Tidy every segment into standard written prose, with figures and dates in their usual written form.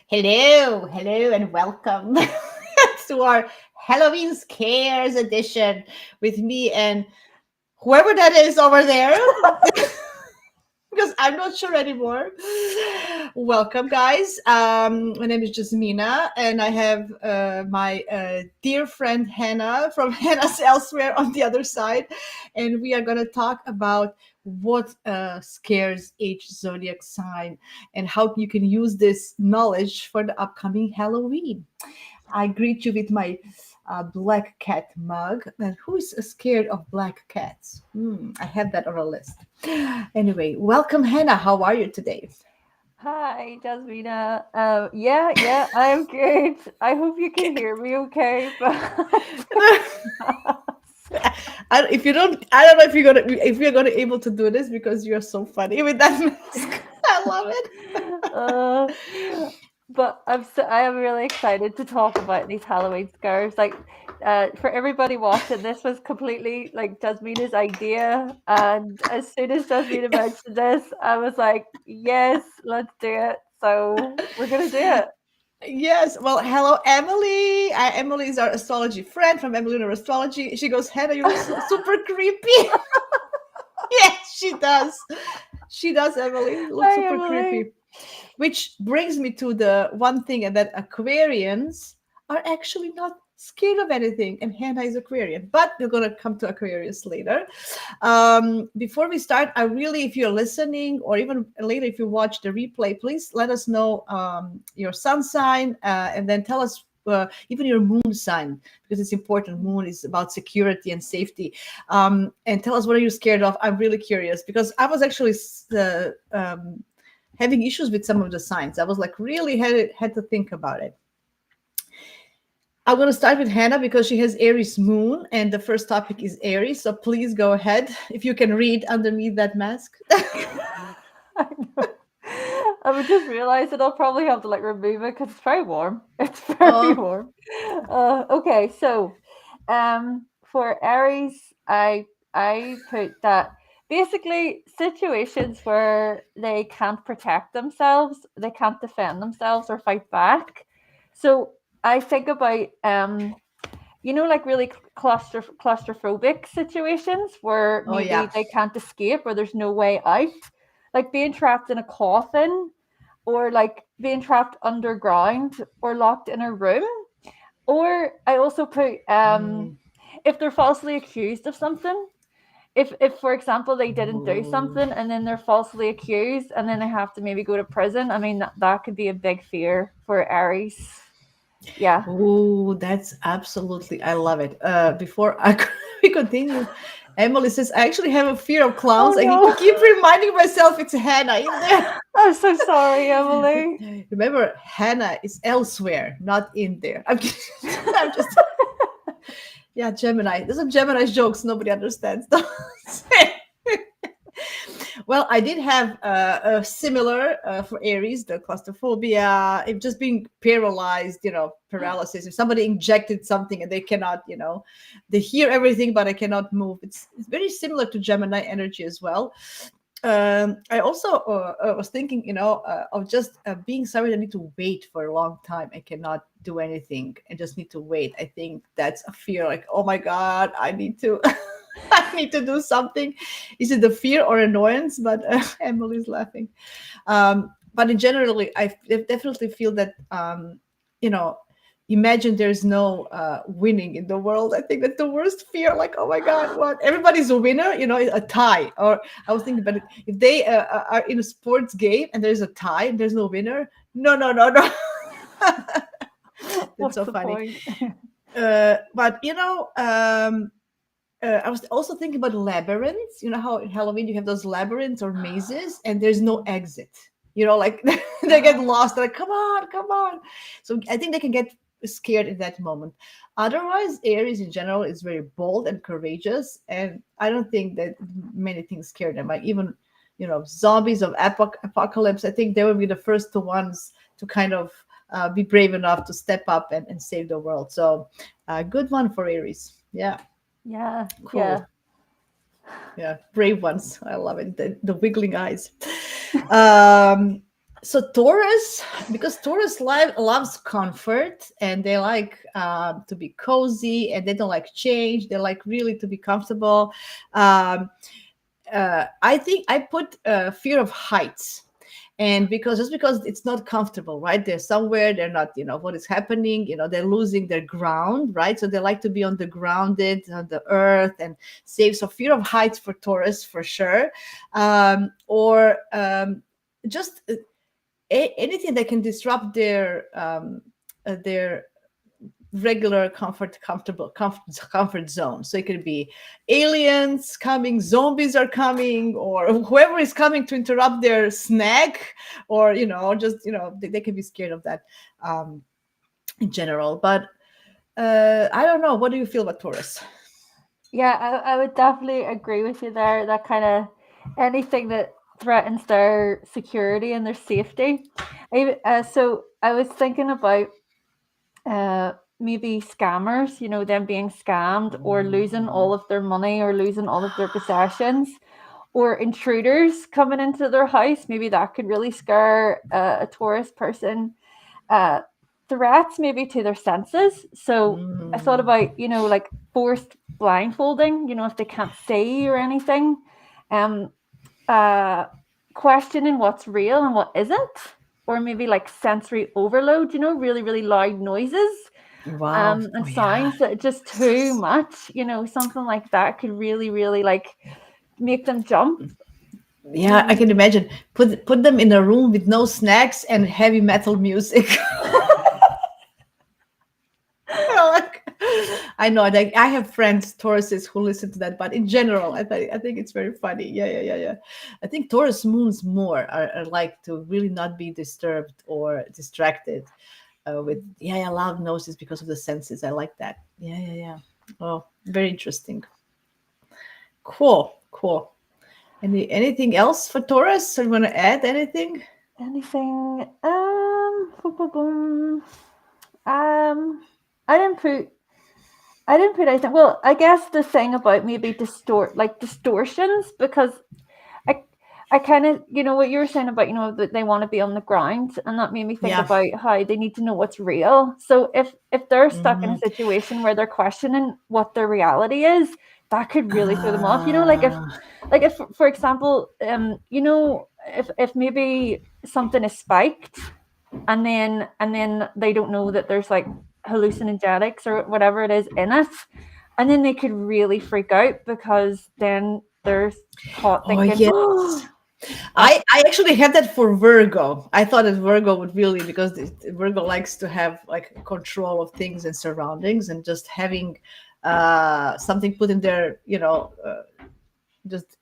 Hello, and welcome to our Halloween Scares edition with me and whoever that is over there, because I'm not sure anymore. Welcome, guys. My name is Jasmina, and I have my dear friend Hannah from Hannah's Elsewhere on the other side, and we are going to talk about what scares each zodiac sign and how you can use this knowledge for the upcoming Halloween. I greet you with my black cat mug. And who is scared of black cats? I have that on a list. Anyway, welcome, Hannah. How are you today? Hi, Jasmina. Yeah, I'm good. I hope you can hear me okay, If you don't, I don't know if you're gonna able to do this because you're so funny with that mask. I love it. uh, but I am really excited to talk about these Halloween scares. For everybody watching, this was completely like Jasmina's idea, and as soon as Jasmina mentioned this, I was like, yes, let's do it. So we're gonna do it. Yes. Well, hello, Emily. Emily is our astrology friend from Emily Lunar Astrology. She goes, Hannah, you look super creepy. Yes, she does. She does, Emily. Looks Hi, super Emily. creepy. Which brings me to the one thing, and that Aquarians are actually not scared of anything. And Hannah is Aquarian, but we're gonna come to Aquarius later. Before we start, I really, if you're listening, or even later if you watch the replay, please let us know your sun sign, and then tell us even your moon sign, because it's important. Moon is about security and safety. And tell us, what are you scared of? I'm really curious, because I was actually having issues with some of the signs. I was like, really had to think about it. I'm going to start with Hannah because she has Aries moon, and the first topic is Aries. So please go ahead if you can read underneath that mask. I know. I would just realize that I'll probably have to like remove it because it's very warm. It's very Oh, warm. Okay, so for Aries, I put that basically situations where they can't protect themselves, they can't defend themselves or fight back. So I think about like really claustrophobic situations where oh yeah. maybe they can't escape or there's no way out, like being trapped in a coffin or like being trapped underground or locked in a room. Or I also put Mm. if they're falsely accused of something. If for example they didn't do Oh. something and then they're falsely accused and then they have to maybe go to prison. I mean that could be a big fear for Aries. Yeah. Oh, that's absolutely, I love it. Before we continue, Emily says, I actually have a fear of clowns. Oh I need to no. keep reminding myself it's Hannah in there. I'm so sorry, Emily. Remember, Hannah is elsewhere, not in there. I'm, I'm just, yeah, Gemini. There's some Gemini jokes nobody understands. Well, I did have a similar for Aries, the claustrophobia, if just being paralyzed, paralysis. If somebody injected something and they cannot, they hear everything, but I cannot move. It's very similar to Gemini energy as well. I also was thinking, of just being somebody that need to wait for a long time. I cannot do anything and just need to wait. I think that's a fear. Like, oh my god, I need to, I need to do something. Is it the fear or annoyance? But Emily's laughing. But in generally, definitely feel that, you know, imagine there's no winning in the world. I think that's the worst fear. Like, oh my god, what, everybody's a winner, a tie. Or I was thinking, but if they are in a sports game and there's a tie and there's no winner, no. That's What's so the funny. point? But I was also thinking about labyrinths. You know how in Halloween you have those labyrinths or mazes, and there's no exit. Like they get lost. They're like, come on, come on. So I think they can get scared in that moment. Otherwise, Aries in general is very bold and courageous, and I don't think that many things scare them. Like even, zombies of apocalypse. I think they will be the first ones to kind of be brave enough to step up and save the world. So, good one for Aries. Yeah. Yeah, Cool. yeah. Yeah, brave ones. I love it. The wiggling eyes. Um, So Taurus, because Taurus loves comfort, and they like to be cozy, and they don't like change. They like really to be comfortable. Um, I think I put fear of heights, and because it's not comfortable, right? They're somewhere, they're not, what is happening, they're losing their ground, right? So they like to be on the grounded, on the earth, and safe. So fear of heights for Taurus for sure. Or just anything that can disrupt their regular comfort zone. So it could be aliens coming, zombies are coming, or whoever is coming to interrupt their snack, or just they can be scared of that in general. But I don't know, what do you feel about Taurus? Yeah, I would definitely agree with you there. That kind of anything that threatens their security and their safety. So I was thinking about uh, maybe scammers, them being scammed or losing all of their money or losing all of their possessions, or intruders coming into their house. Maybe that could really scare a Taurus person. Uh, Threats maybe to their senses. So I thought Mm. about, like forced blindfolding, if they can't see or anything. Um, uh, Questioning what's real and what isn't. Or maybe like sensory overload, really, really loud noises Wow. Oh and yeah. sounds that are just too much, something like that could really, really like make them jump. Yeah, I can imagine. Put them in a room with no snacks and heavy metal music. Like, I know that I have friends Tauruses who listen to that, but in general, I think it's very funny. Yeah, yeah, yeah, yeah. I think Taurus moons more are like to really not be disturbed or distracted with yeah, loud noises because of the senses. I like that. Yeah, yeah, yeah. Oh, very interesting. Cool, cool. Anything else for Taurus? So you want to add anything? Anything? Boom, boom, boom. Um, I didn't put. I didn't put anything. Well, I guess the thing about maybe distortions, because I I kind of, what you were saying about, that they want to be on the ground, and that made me think Yeah. about how they need to know what's real. So if they're stuck in a Mhm. situation where they're questioning what their reality is, that could really throw them off. Ah. Like if for example, if maybe something is spiked, and then they don't know that there's like hallucinogenics or whatever it is in it, and then they could really freak out because then they're caught Oh thinking, yes. oh, I actually had that for Virgo. I thought that Virgo would really, because Virgo likes to have like control of things and surroundings, and just having something put in their, just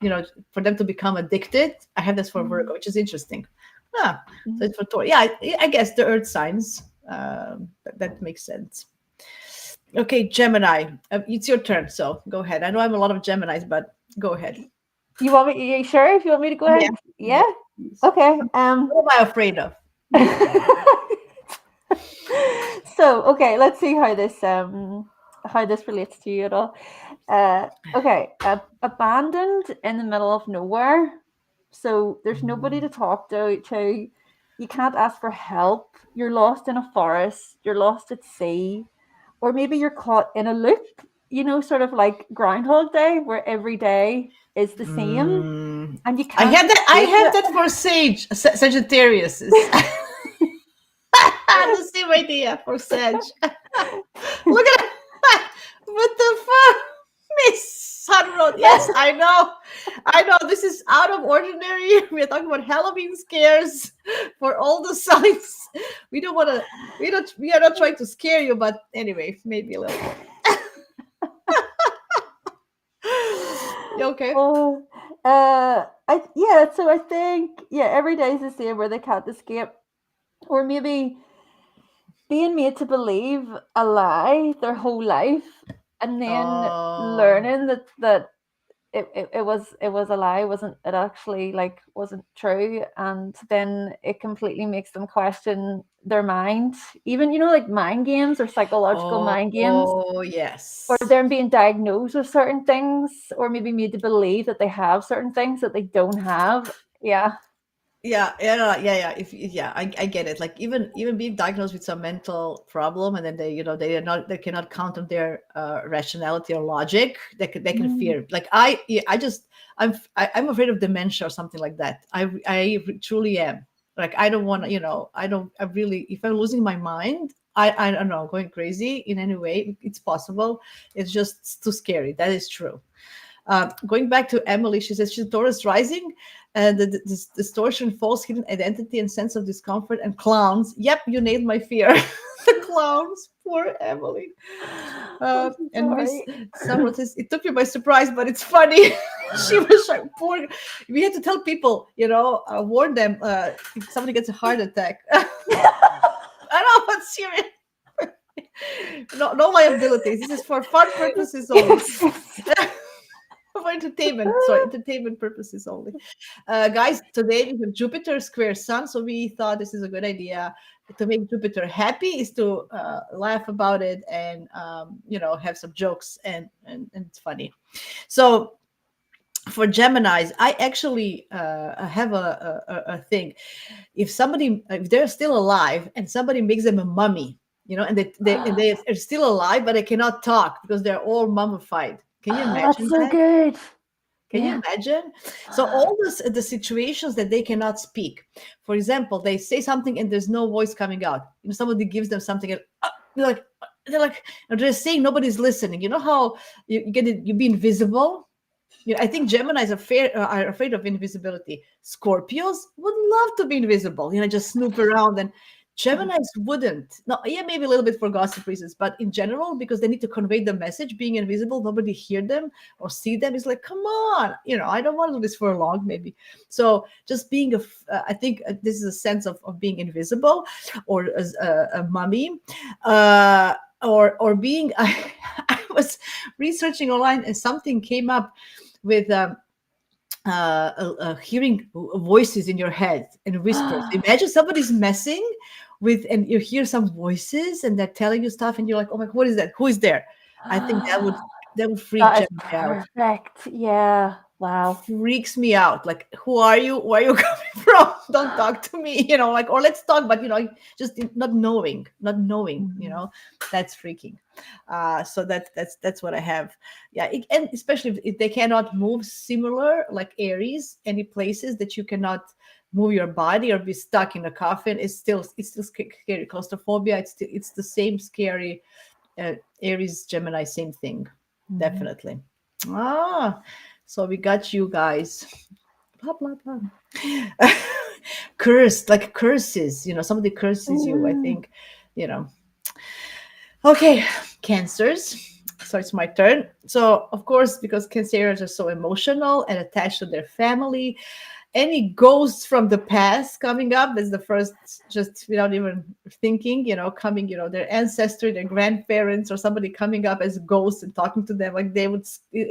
for them to become addicted. I have this for Virgo, which is interesting. Ah, so it's for Taurus. Yeah, I guess the Earth signs. That makes sense. Okay, Gemini, it's your turn. So go ahead. I know I'm a lot of Geminis, but go ahead. you want me? Are you sure if you want me to go Yeah, ahead? Yeah. yeah. Please. Okay. What am I afraid of? So okay, let's see how this relates to you at all. Okay, abandoned in the middle of nowhere. So there's nobody to talk to. You can't ask for help. You're lost in a forest. You're lost at sea, or maybe you're caught in a loop. Sort of like Groundhog Day, where every day is the same, and you I can't had that. I escape have it. that for Sagittarius. The same idea for Sag. Look at it. What the fuck, Miss Sunroad? Yes, I know. I know. This is out of ordinary. We're talking about Halloween scares for all the signs. We don't want to. We don't. We are not trying to scare you, but anyway, maybe a little bit. You okay? Oh, I yeah. So I think, yeah, every day is the same where they can't escape, or maybe being made to believe a lie their whole life, and then Oh. learning that it was a lie, wasn't it, actually like wasn't true, and then it completely makes them question their mind, even, like mind games or psychological mind games, Oh, or yes. them being diagnosed with certain things, or maybe made to believe that they have certain things that they don't have. Yeah. yeah. I get it. Like even being diagnosed with some mental problem, and then they cannot count on their rationality or logic. They can Mm. fear. Like I just I'm afraid of dementia or something like that. Truly am. Like I don't want to. I really, if I'm losing my mind. I don't know, going crazy in any way. It's possible. It's just too scary. That is true. Going back to Emily, she says she's Taurus rising, and this distortion, false hidden identity, and sense of discomfort, and clowns. Yep, you nailed my fear. The clowns, poor Emily. I'm so And Miss sorry. Summer says it took me by surprise, but it's funny. She was like, poor. We had to tell people, warn them if somebody gets a heart attack. I know, but serious. No, no liabilities. This is for fun purposes only. Yes, yes. For entertainment, sorry, entertainment purposes only. Guys, today we have Jupiter square Sun, so we thought this is a good idea to make Jupiter happy is to laugh about it and have some jokes and it's funny. So for Geminis, I actually have a thing. If they're still alive and somebody makes them a mummy, and they are still alive but they cannot talk because they're all mummified. Can you Oh, that's imagine so that? good. Can you Yeah. imagine? So all the situations that they cannot speak. For example, they say something and there's no voice coming out. Somebody gives them something and they're saying nobody's listening. You know how you get it, you be invisible. I think Geminis are afraid of invisibility. Scorpios would love to be invisible, just snoop around. And Geminis wouldn't. No, yeah, maybe a little bit for gossip reasons, but in general, because they need to convey the message, being invisible, nobody hear them or see them. It's like, come on, I don't want to do this for long, maybe. So just being I think this is a sense of being invisible, or as a mummy, or being. I was researching online and something came up with hearing voices in your head and whispers. Imagine somebody's messing with, and you hear some voices and they're telling you stuff, and you're like, "Oh my God, what is that? Who is there?" I think that would freak That is Gemini out. perfect. Yeah. Wow. Freaks me out. Like, who are you? Where are you coming from? Don't talk to me. Like, or let's talk, but just not knowing. Mhm. That's freaking. So that's what I have. Yeah, and especially if they cannot move, similar like Aries, any places that you cannot move your body or be stuck in a coffin is it's still scary. Claustrophobia. It's the same scary. Aries, Gemini, same thing. Mhm. Definitely. Ah, so we got you guys. Blah blah blah. Cursed, like curses. Somebody curses you. I Mm. think. You know. Okay, cancers. So it's my turn. So of course, because cancers are so emotional and attached to their family, any ghosts from the past coming up is the first, just without even thinking, coming, their ancestry, their grandparents, or somebody coming up as ghosts and talking to them, like it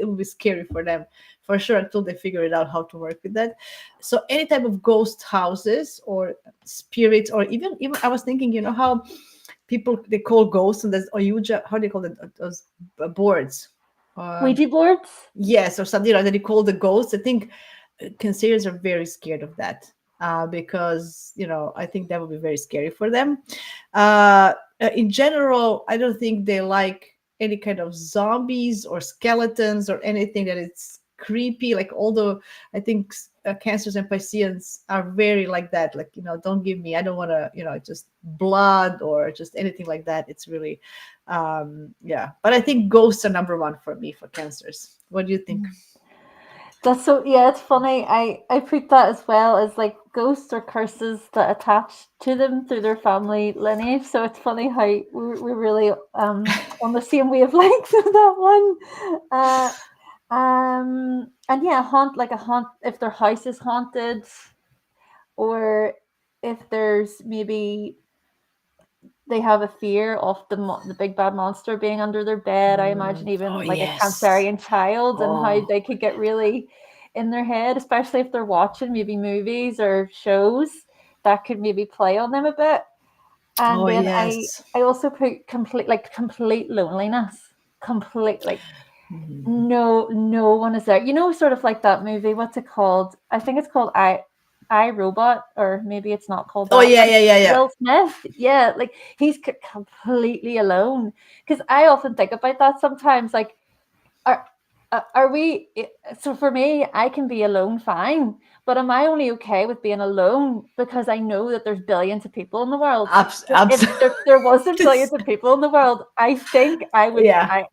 would be scary for them for sure until they figure it out how to work with that. So any type of ghost houses or spirits, or even I was thinking, how people they call ghosts, and there's Oyuja, how do you call it, those boards, um, Ouija boards? yes, or something like that you call the ghosts. I think Cancerians are very scared of that, because I think that would be very scary for them. In general, I don't think they like any kind of zombies or skeletons or anything that is creepy. Like, although I think Cancers and Pisceans are very like that. Like, don't give me. I don't want to. Just blood or just anything like that. It's really, yeah. But I think ghosts are number one for me for Cancers. What do you think? That's so, yeah, it's funny. I put that as well as like ghosts or curses that attach to them through their family lineage. So it's funny how we're really on the same wavelength with that one. And yeah, haunt if their house is haunted, or if there's maybe they have a fear of the big bad monster being under their bed. I imagine Oh even like a yes. Cancerian child, and how Oh, they could get really in their head, especially if they're watching maybe movies or shows that could maybe play on them a bit. And oh then yes. I also put complete loneliness, complete like Mhm. no one is there. Sort of like that movie. What's it called? I think it's called I. I, Robot, or maybe it's not called Oh that, yeah, but yeah, yeah, yeah. Will Smith, yeah, like he's completely alone. Because I often think about that sometimes, like, are are we? So for me, I can be alone fine, but am I only okay with being alone because I know that there's billions of people in the world? But if there wasn't billions of people in the world, I think I would Yeah.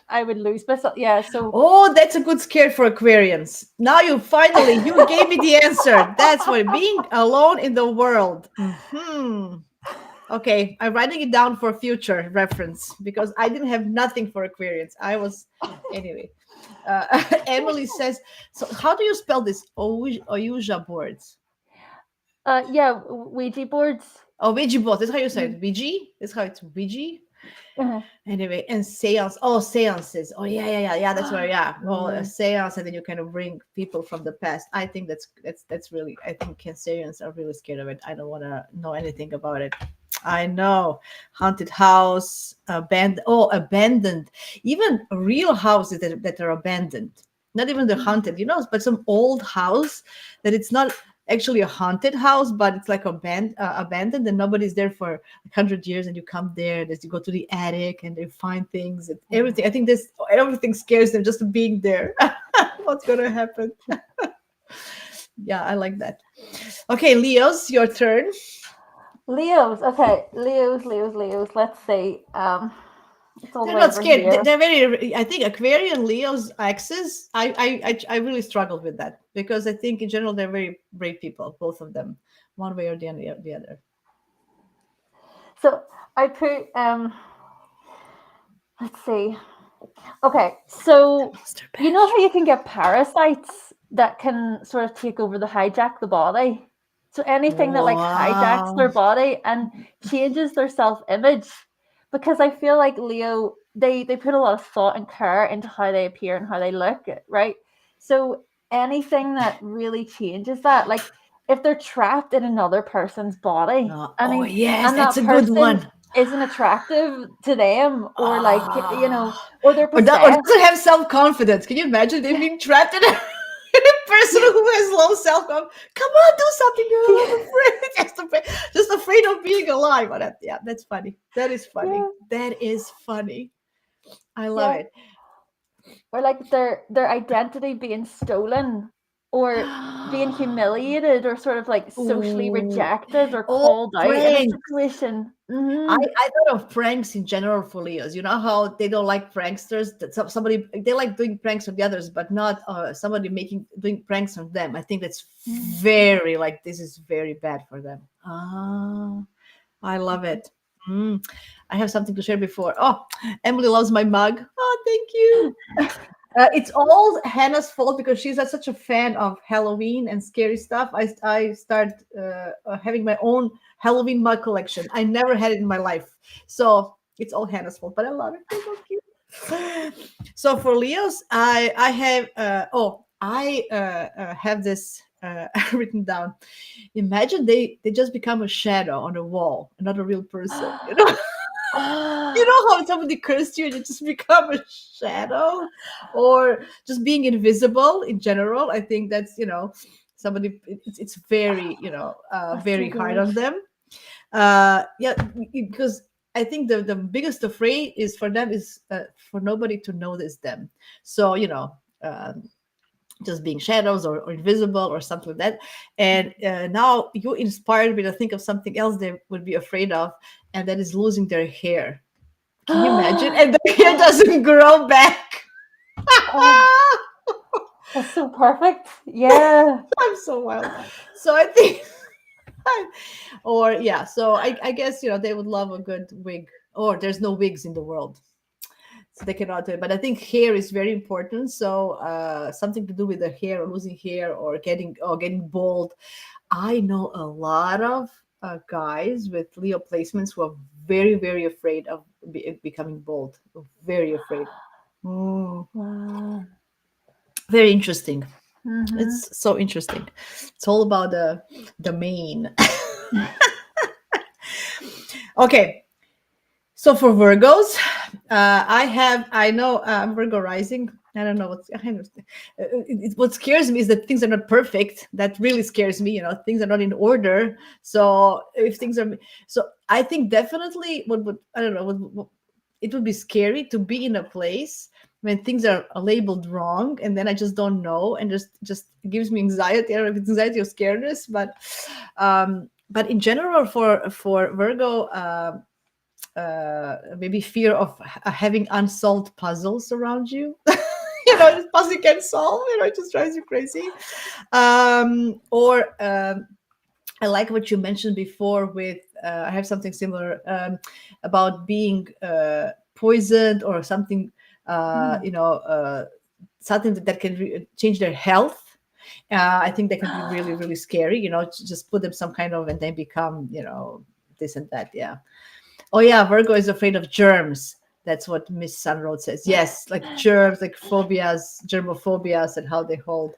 I would lose myself. Yeah. So Oh, that's a good scare for Aquarians. Now you gave me the answer. That's what being alone in the world. Okay, I'm writing it down for future reference because I didn't have nothing for Aquarians. I was anyway. Emily says, so how do you spell this? Ouija boards. yeah, Ouija boards. Oh, Ouija boards. That's how you say Mhm. it. Ouija. That's how it's Ouija. Uh-huh. Anyway, and seance. Oh, seances. Oh, yeah, yeah, yeah, yeah. That's where, yeah. Well, a Mm. seance, and then you kind of bring people from the past. I think that's really. I think Cancerians are really scared of it. I don't want to know anything about it. I know haunted house, abandoned. Even real houses that are abandoned. Not even the haunted, but some old house that it's not actually a haunted house, but it's like abandoned, and nobody's there for 100 years, and you come there, you go to the attic and they find things and everything. I think this everything scares them just being there. What's gonna happen? Yeah, I like that. Okay, Leos, your turn. Leos. Okay, Leos. Let's see. It's all the They're way not over scared. here. They're very. I think Aquarian Leo's axis. I really struggled with that because I think in general they're very brave people, both of them, one way or the other. So I put let's see. Okay, so Monster you know how Bash. you can get parasites that can sort of take over hijack the body? So anything that like hijacks Wow. their body and changes their self-image. Because I feel like Leo, they put a lot of thought and care into how they appear and how they look, right? So anything that really changes that, like if they're trapped in another person's body, I Oh mean, yes, and that's that a good person one. isn't attractive to them, or like, Ah. or they're Or possessed. doesn't have self confidence. Can you imagine them being trapped in a, in a person Yeah. who has low self confidence? Come on, do something, girl. I'm afraid. Just afraid of being alive. Oh, yeah, that's funny. That is funny. Yeah, That is funny. I love yeah. it. Or like their identity being stolen, or being humiliated, or sort of like socially Ooh. rejected or Oh, called out in a pranks. situation. I thought of pranks in general for Leos. You know how they don't like pranksters? That somebody they like doing pranks on the others, but not somebody doing pranks on them. I think that's Mm. very like this is very bad for them. Ah, I love it. Mm. I have something to share before. Oh, Emily loves my mug. Oh, thank you. It's all Hannah's fault because she's such a fan of Halloween and scary stuff. I start having my own Halloween mug collection. I never had it in my life, so it's all Hannah's fault. But I love it. They're so cute. So for Leos, I have have this written down. Imagine they just become a shadow on a wall, not a real person. You know. You Oh, know how somebody cursed you and you just become a shadow, or just being invisible in general. I think that's somebody. It's very that's so very hard good. on them. Yeah, because I think the biggest afraid is for them is for nobody to notice them. So just being shadows or invisible or something like that. And now you inspired me to think of something else they would be afraid of, and that is losing their hair. Can you imagine? And the hair Oh, doesn't grow back. oh, that's so perfect. Yeah. I'm so wild. So I think, or yeah. So I guess they would love a good wig. Or there's no wigs in the world, so they cannot do it. But I think hair is very important. So something to do with the hair, or losing hair, or getting bald. I know a lot of guys with Leo placements who are very very afraid of becoming bald. Very afraid. Mm. Wow. Very interesting. Mm-hmm. It's so interesting. It's all about the main. Okay, so for Virgos, I know I'm Virgo rising. I don't know what's what scares me is that things are not perfect. That really scares me. Things are not in order. So if things are, so I think definitely what would I don't know what it would be scary to be in a place when things are labeled wrong, and then I just don't know, and just gives me anxiety. I don't know if it's anxiety or scaredness, but in general for Virgo. Maybe fear of having unsolved puzzles around you. This puzzle you can't solve. It just drives you crazy. Or I like what you mentioned before with I have something similar about being poisoned or something. Mm. Something that can change their health. I think that can be really, really scary. To just put them some kind of, and then become, this and that. Yeah. Oh yeah, Virgo is afraid of germs. That's what Miss Sunroad says. Yes, like germs, like phobias, germophobias, and how they hold.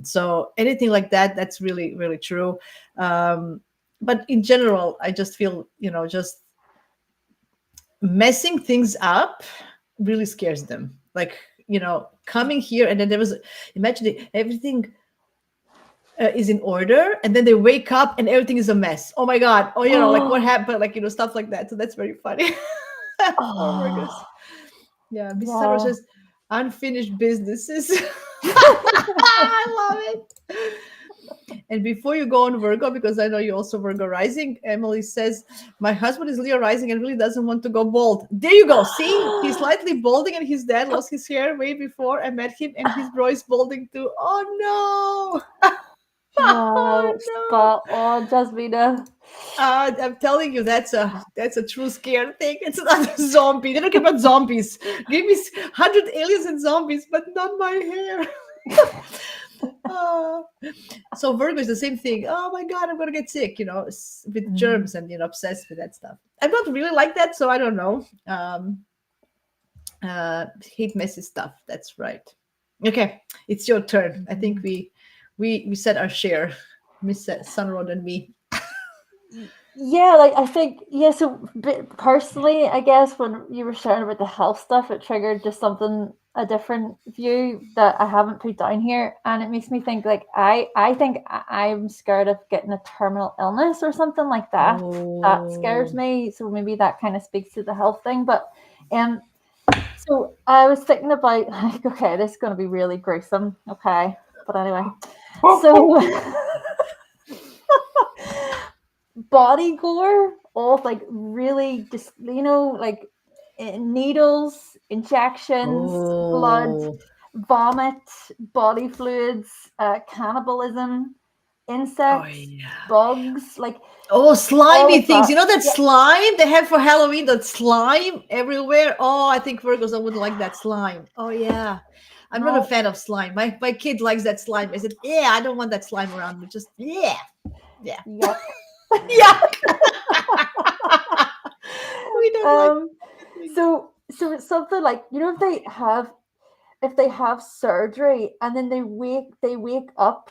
So anything like that, that's really, really true. But in general, I just feel, just messing things up really scares them. Like, coming here, and then there was, imagine everything is in order, and then they wake up and everything is a mess. Oh my god! Oh, like what happened? Like, stuff like that. So that's very funny. Oh my gosh. Oh, Yeah, Miss Sandra wow. says unfinished businesses. I love it. And before you go on Virgo, because I know you also Virgo rising, Emily says, my husband is Leo rising and really doesn't want to go bald. There you go. See, he's slightly balding, and his dad lost his hair way before I met him, and his bro is balding too. Oh no. Wow, Oh spot on, Jasmina. I'm telling you, that's a true scare thing. It's not a zombie. They don't care about zombies. Give me 100 aliens and zombies, but not my hair. Uh, so Virgo is the same thing. Oh my god, I'm gonna get sick. With Mm. germs, and obsessed with that stuff. I'm not really like that, so I don't know. Hate messy stuff. That's right. Okay, it's your turn. I think we said our share, Miss Sunrod and me. Yeah, like I think yeah. So personally, I guess when you were sharing about the health stuff, it triggered just something a different view that I haven't put down here, and it makes me think like I think I'm scared of getting a terminal illness or something like that. That scares Oh. me. So maybe that kind of speaks to the health thing, but um. So I was thinking about like, okay, this is going to be really gruesome. Okay, but anyway, so body gore, all like really just like needles, injections, blood, Oh. vomit, body fluids, cannibalism, Oh insects, yeah. bugs, like Oh, all slimy of things. that. You know that Yeah. slime they have for Halloween? That slime everywhere. Oh, I think Virgos wouldn't like that slime. Oh yeah. I'm not a No. fan of slime. My kid likes that slime. I said, yeah, I don't want that slime around me. Just yeah. Yeah. Yuck. Yeah. We don't like Um. things. So it's something like if they have surgery and then they wake up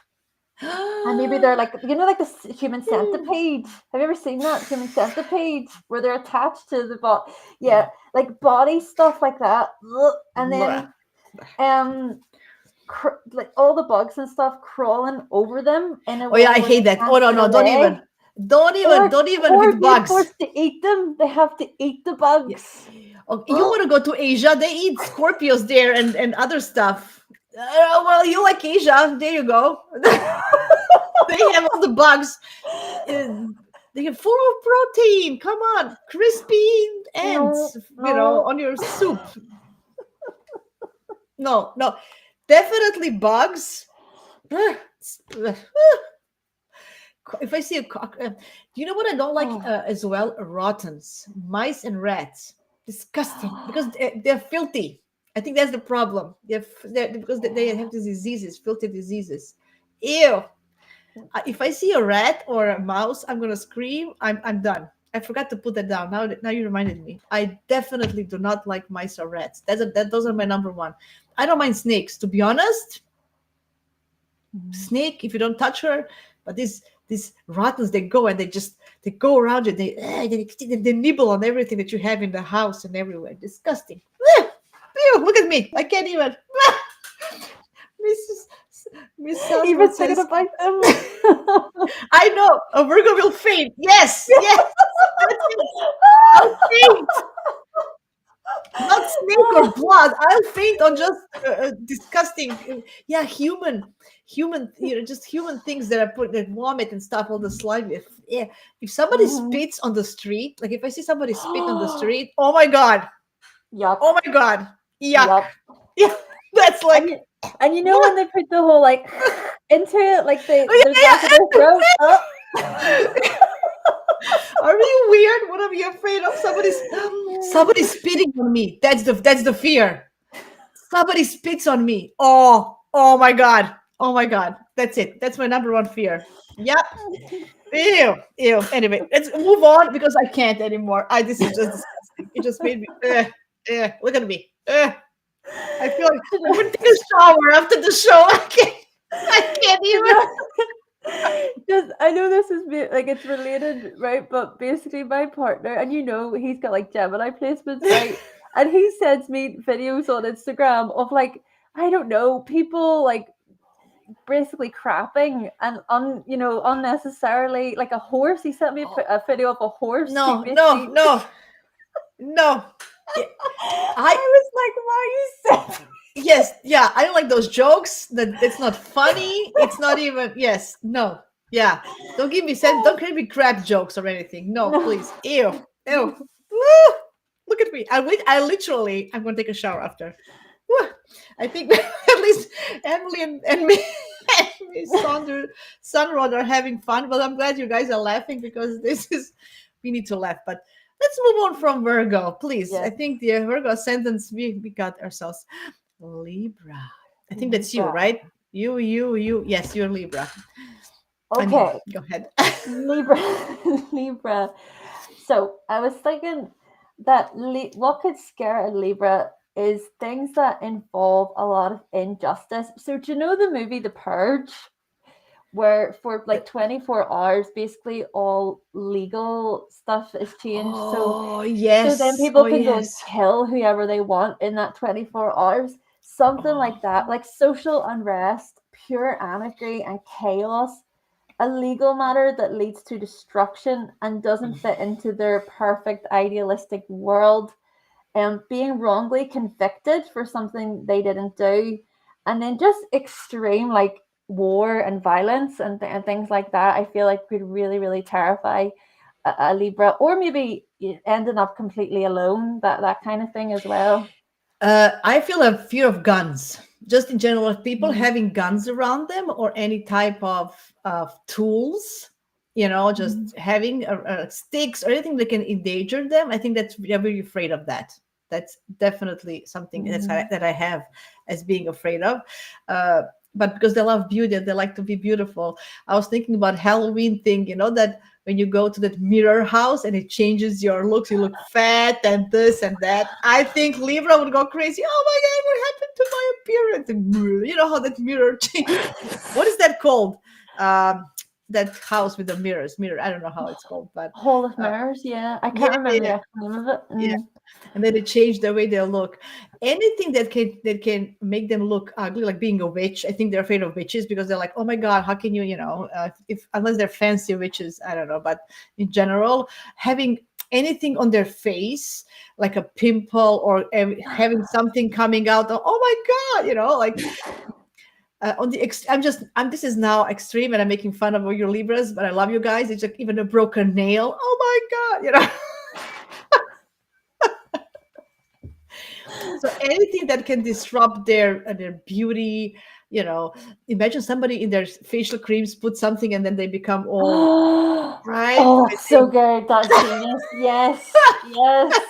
and maybe they're like like the human centipede. Have you ever seen that human centipede where they're attached to the body? Yeah. Yeah, like body stuff like that. Ugh. And Blah. then like all the bugs and stuff crawling over them in a Oh yeah, way I where they hate that. Oh can't no, get no, don't away, even. Don't even or with being bugs. forced to eat them. They have to eat the Yeah. bugs. Oh, you Ugh. want to go to Asia? They eat Scorpios there, and other stuff. Well, you like Asia. There you go. They have all the bugs. uh, They have full of protein. Come on, crispy ants. No, no. On your soup. No, no, definitely bugs. If I see a cock, you know what I don't like Oh, as well? Rottens, mice and rats. Disgusting because they're filthy. I think that's the problem. Because they have these diseases, filthy diseases. Ew. If I see a rat or a mouse, I'm gonna scream. I'm done. I forgot to put that down. Now you reminded me. I definitely do not like mice or rats. Those are my number one. I don't mind snakes, to be honest. mm, Snake, if you don't touch her, but these rottens, they go around you. They nibble on everything that you have in the house and everywhere. Disgusting. Ew, look at me. I can't even. Mrs. Miss Sandra Even thinking says, about them. I know a Virgo will faint. Yes, yes, that's it. I'll faint. Not snake or blood. I'll faint on just disgusting. Yeah, human. Just human things that are put that vomit and stuff. All the slime. Yeah, if somebody Mhm. spits on the street, like if I see somebody spit on the street, oh my god, Yuck. oh my god, yuck. Yup. Yeah, that's And like you, and you know what? when they put the whole like into it, like there's back of Oh, their throat. Oh. yeah. Are you weird? What are you afraid of? Somebody spitting on me. That's the fear. Somebody spits on me. Oh my god. Oh my god. That's it. That's my number one fear. Yep. Ew. Ew. Anyway, let's move on because I can't anymore. This is just disgusting. It just made me look at me. I feel like I'm gonna take a shower after the show. I can't even. Just I know this is like it's related, right? But basically, my partner, and he's got like Gemini placements, right? And he sends me videos on Instagram of like I don't know people like basically crapping and unnecessarily like a horse. He sent me a video of a horse who No, no, basically. no, no. Yeah, I I was like, why are you yes, yeah, I don't like those jokes. That it's not funny. It's not even yes, no, yeah. Don't give me sense. Don't give me crap jokes or anything. No, no. please. Ew, ew. Woo! Look at me. I literally. I'm gonna take a shower after. Woo! I think at least Emily and me. And me, Sandra are having fun, but I'm glad you guys are laughing because we need to laugh. But let's move on from Virgo, please. I Yes, think the Virgo sentence we got ourselves. Libra. I think that's you, Libra. right? You. Yes, you're Libra. I mean, Okay, go ahead. Libra. Libra. So I was thinking that what could scare a Libra is things that involve a lot of injustice. So do you know the movie The Purge, where for like 24 hours, basically all legal stuff is changed. Oh So then yes. people Oh can go and yes. kill whoever they want in that 24 hours. Something Oh. like that, like social unrest, pure anarchy and chaos, a legal matter that leads to destruction and doesn't fit into their perfect idealistic world, and being wrongly convicted for something they didn't do, and then just extreme like war and violence and things like that. I feel like could really, really terrify a Libra, or maybe ending up completely alone. That kind of thing as well. I feel a fear of guns. Just in general, of people Mm-hmm. having guns around them or any type of tools, just having sticks or anything that can endanger them. I think that's I'm really afraid of that. That's definitely something Mm-hmm. that I have as being afraid of. Uh, but because they love beauty and they like to be beautiful, I was thinking about Halloween thing. That when you go to that mirror house and it changes your looks, you look fat and this and that. I think Libra would go crazy. Oh my god, what happened to my appearance? And you know how that mirror changes. What is that called? That house with the mirrors. Mirror. I don't know how it's called, but Hall of uh, Mirrors, yeah. I yeah, can't remember the yeah, actual name of it. yeah. And then they change the way they look. Anything that can make them look ugly, like being a witch. I think they're afraid of witches because they're like, oh my god, how can you, if unless they're fancy witches, I don't know. But in general, having anything on their face, like a pimple or having something coming out, oh my god, like on the this is now extreme and I'm making fun of all your Libras, but I love you guys. It's like even a broken nail. Oh my god, So anything that can disrupt their beauty, imagine somebody in their facial creams put something and then they become all right. Oh, I so think good. That's genius. Yes. Yes.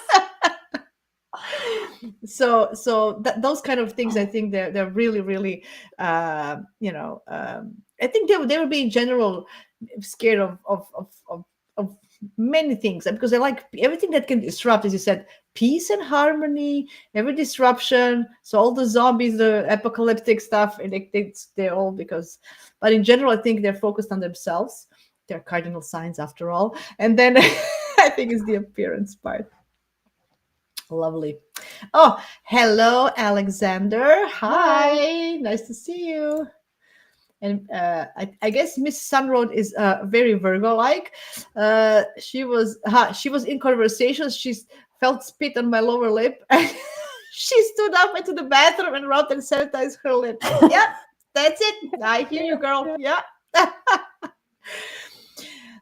those kind of things. I think they're really really I think they would be in general scared of many things because I like everything that can disrupt, as you said, peace and harmony, every disruption. So all the zombies, the apocalyptic stuff, and they're all because, but in general, I think they're focused on themselves. They're cardinal signs after all. And then I think it's the appearance part. Lovely. Oh, hello, Alexander. Hi. Hi, nice to see you. And I guess Miss Sunroad is very Virgo-like. She was in conversations. She felt spit on my lower lip, and she stood up, went to the bathroom, and rubbed and sanitized her lips. Yep, that's it. I hear you, girl. Yeah.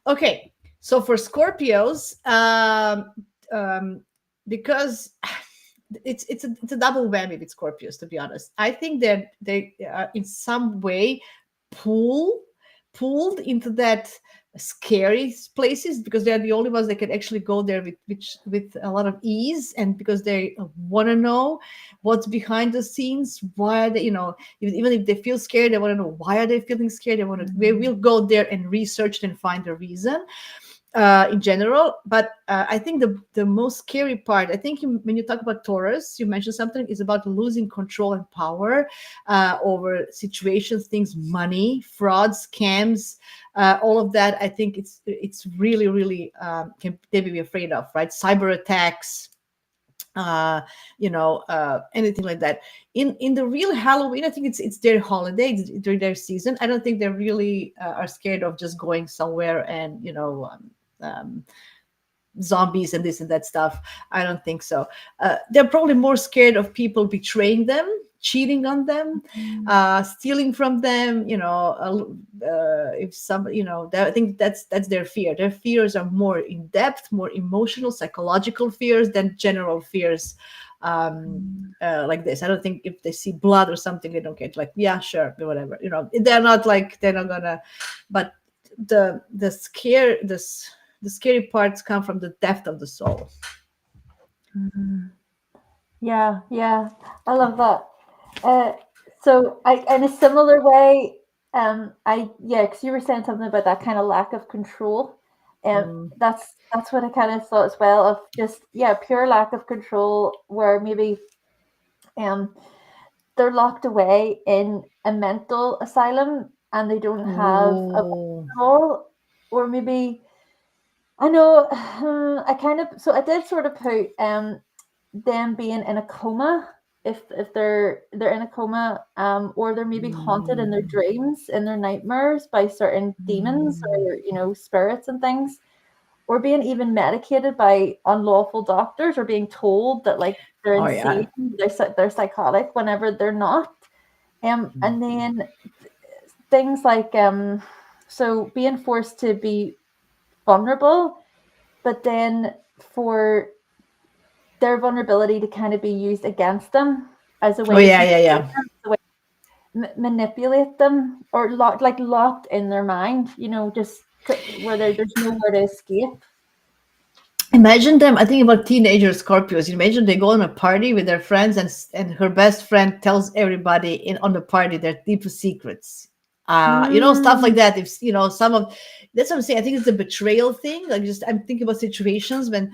Okay, so for Scorpios, um, because it's a double whammy with Scorpios. To be honest, I think that they are in some way pull pulled into that scary places because they're the only ones that can actually go there with a lot of ease, and because they want to know what's behind the scenes, why they, even if they feel scared, they want to know why are they feeling scared. They will go there and research and find the reason in general. But I think the most scary part, I think when you talk about Taurus, you mentioned something is about losing control and power over situations, things, money, fraud, scams, all of that. I think it's really, really can they be afraid of, right? Cyber attacks, anything like that. In the real Halloween, I think it's their holiday, it's their season. I don't think they really are scared of just going somewhere and um, zombies and this and that stuff. I don't think so. They're probably more scared of people betraying them, cheating on them, stealing from them. If somebody, I think that's their fear. Their fears are more in depth, more emotional, psychological fears than general fears. Like this, I don't think if they see blood or something, they don't get like, yeah, sure, whatever. They're not like, they're not gonna. But the scary parts come from the depth of the soul. Yeah, yeah, I love that. Uh, so I, in a similar way, yeah, because you were saying something about that kind of lack of control, and Mm. that's what I kind of thought as well, of just, yeah, pure lack of control, where maybe um they're locked away in a mental asylum and they don't have a voice Oh. at all, or maybe I know. I kind of, so I did sort of put them being in a coma, if they're in a coma, or they're maybe haunted in their Mm. dreams, in their nightmares, by certain demons, Mm. or spirits and things, or being even medicated by unlawful doctors, or being told that like they're Oh insane, yeah. they're psychotic, whenever they're not. Mm. And then things like so being forced to be vulnerable, but then for their vulnerability to kind of be used against them as a Oh way to yeah, control yeah, yeah. them, as a way to manipulate them, or locked in their mind, just where there's nowhere to escape. Imagine them. I think about teenager Scorpios. Imagine they go on a party with their friends, and her best friend tells everybody in on the party their deepest secrets. Stuff like Mm. that. If some of that's what I'm saying. I think it's a betrayal thing. Like, just I'm thinking about situations when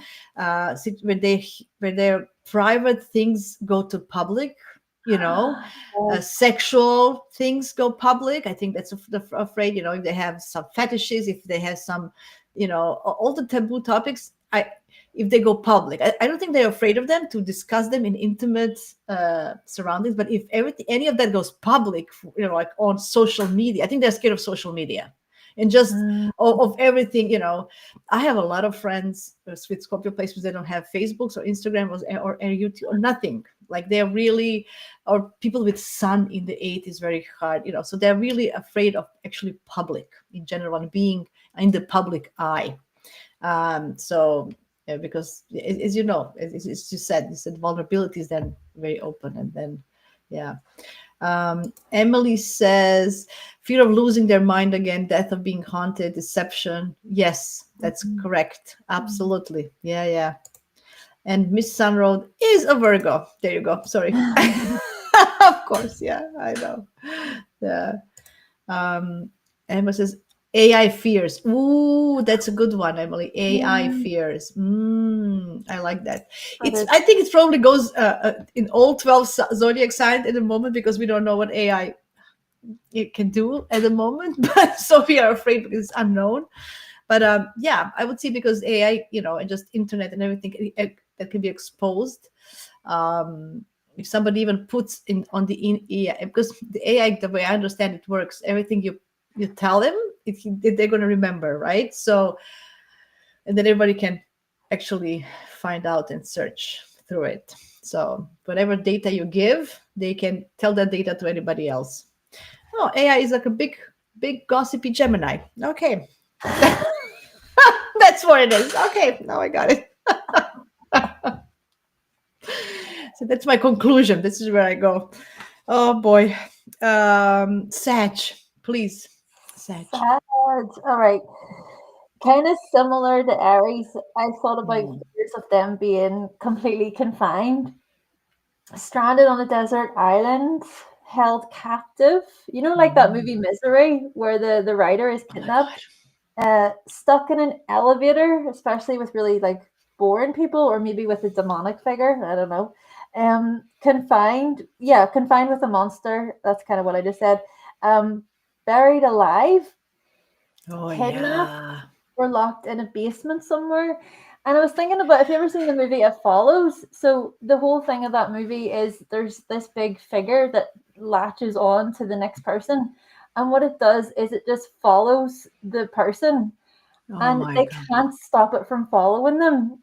when their private things go to public. You know, Yes. sexual things go public. I think that's afraid. If they have some fetishes, if they have some, all the taboo topics. If they go public, I don't think they're afraid of them to discuss them in intimate surroundings. But if any of that goes public, like on social media, I think they're scared of social media and just Mm. of everything. I have a lot of friends with Scorpio placements that don't have Facebooks or Instagram or YouTube or nothing. Like they're really, or people with Sun in the 8th is very hard. So they're really afraid of actually public in general and being in the public eye. So because as you know, as you said vulnerability is then very open, and then yeah. Emily says fear of losing their mind again, death of being haunted, deception. Yes, that's correct. Absolutely. Yeah, yeah. And Miss Sunroad is a Virgo. There you go. Sorry. Of course, yeah, I know. Yeah. Emma says AI fears. Ooh, that's a good one, Emily. AI Mm. fears. I like that. But I think it probably goes in all 12 zodiac signs at the moment because we don't know what AI it can do at the moment. But so we are afraid because it's unknown. But yeah, I would say because AI, and just internet and everything, that can be exposed. If somebody even puts in on the in AI, because the AI, the way I understand it works, everything you tell them, they're going to remember, right? So, and then everybody can actually find out and search through it. So whatever data you give, they can tell that data to anybody else. Oh, AI is like a big gossipy Gemini. Okay, that's what it is. Okay, now I got it. So that's my conclusion. This is where I go. Oh boy. Sag, please. Sag. Sad. All right. Kind of similar to Aries. I thought about Mm. fears of them being completely confined, stranded on a desert island, held captive. You know, like that Mm. movie Misery, where the writer is Oh my kidnapped, stuck in an elevator, especially with really like boring people, or maybe with a demonic figure. I don't know. Confined, yeah, confined with a monster. That's kind of what I just said. Um, buried alive, God. Oh kidnapped, yeah. or locked in a basement somewhere. And I was thinking about, if you ever seen the movie It Follows, so the whole thing of that movie is there's this big figure that latches on to the next person. And what it does is it just follows the person, Oh and my they God. can't stop it from following them.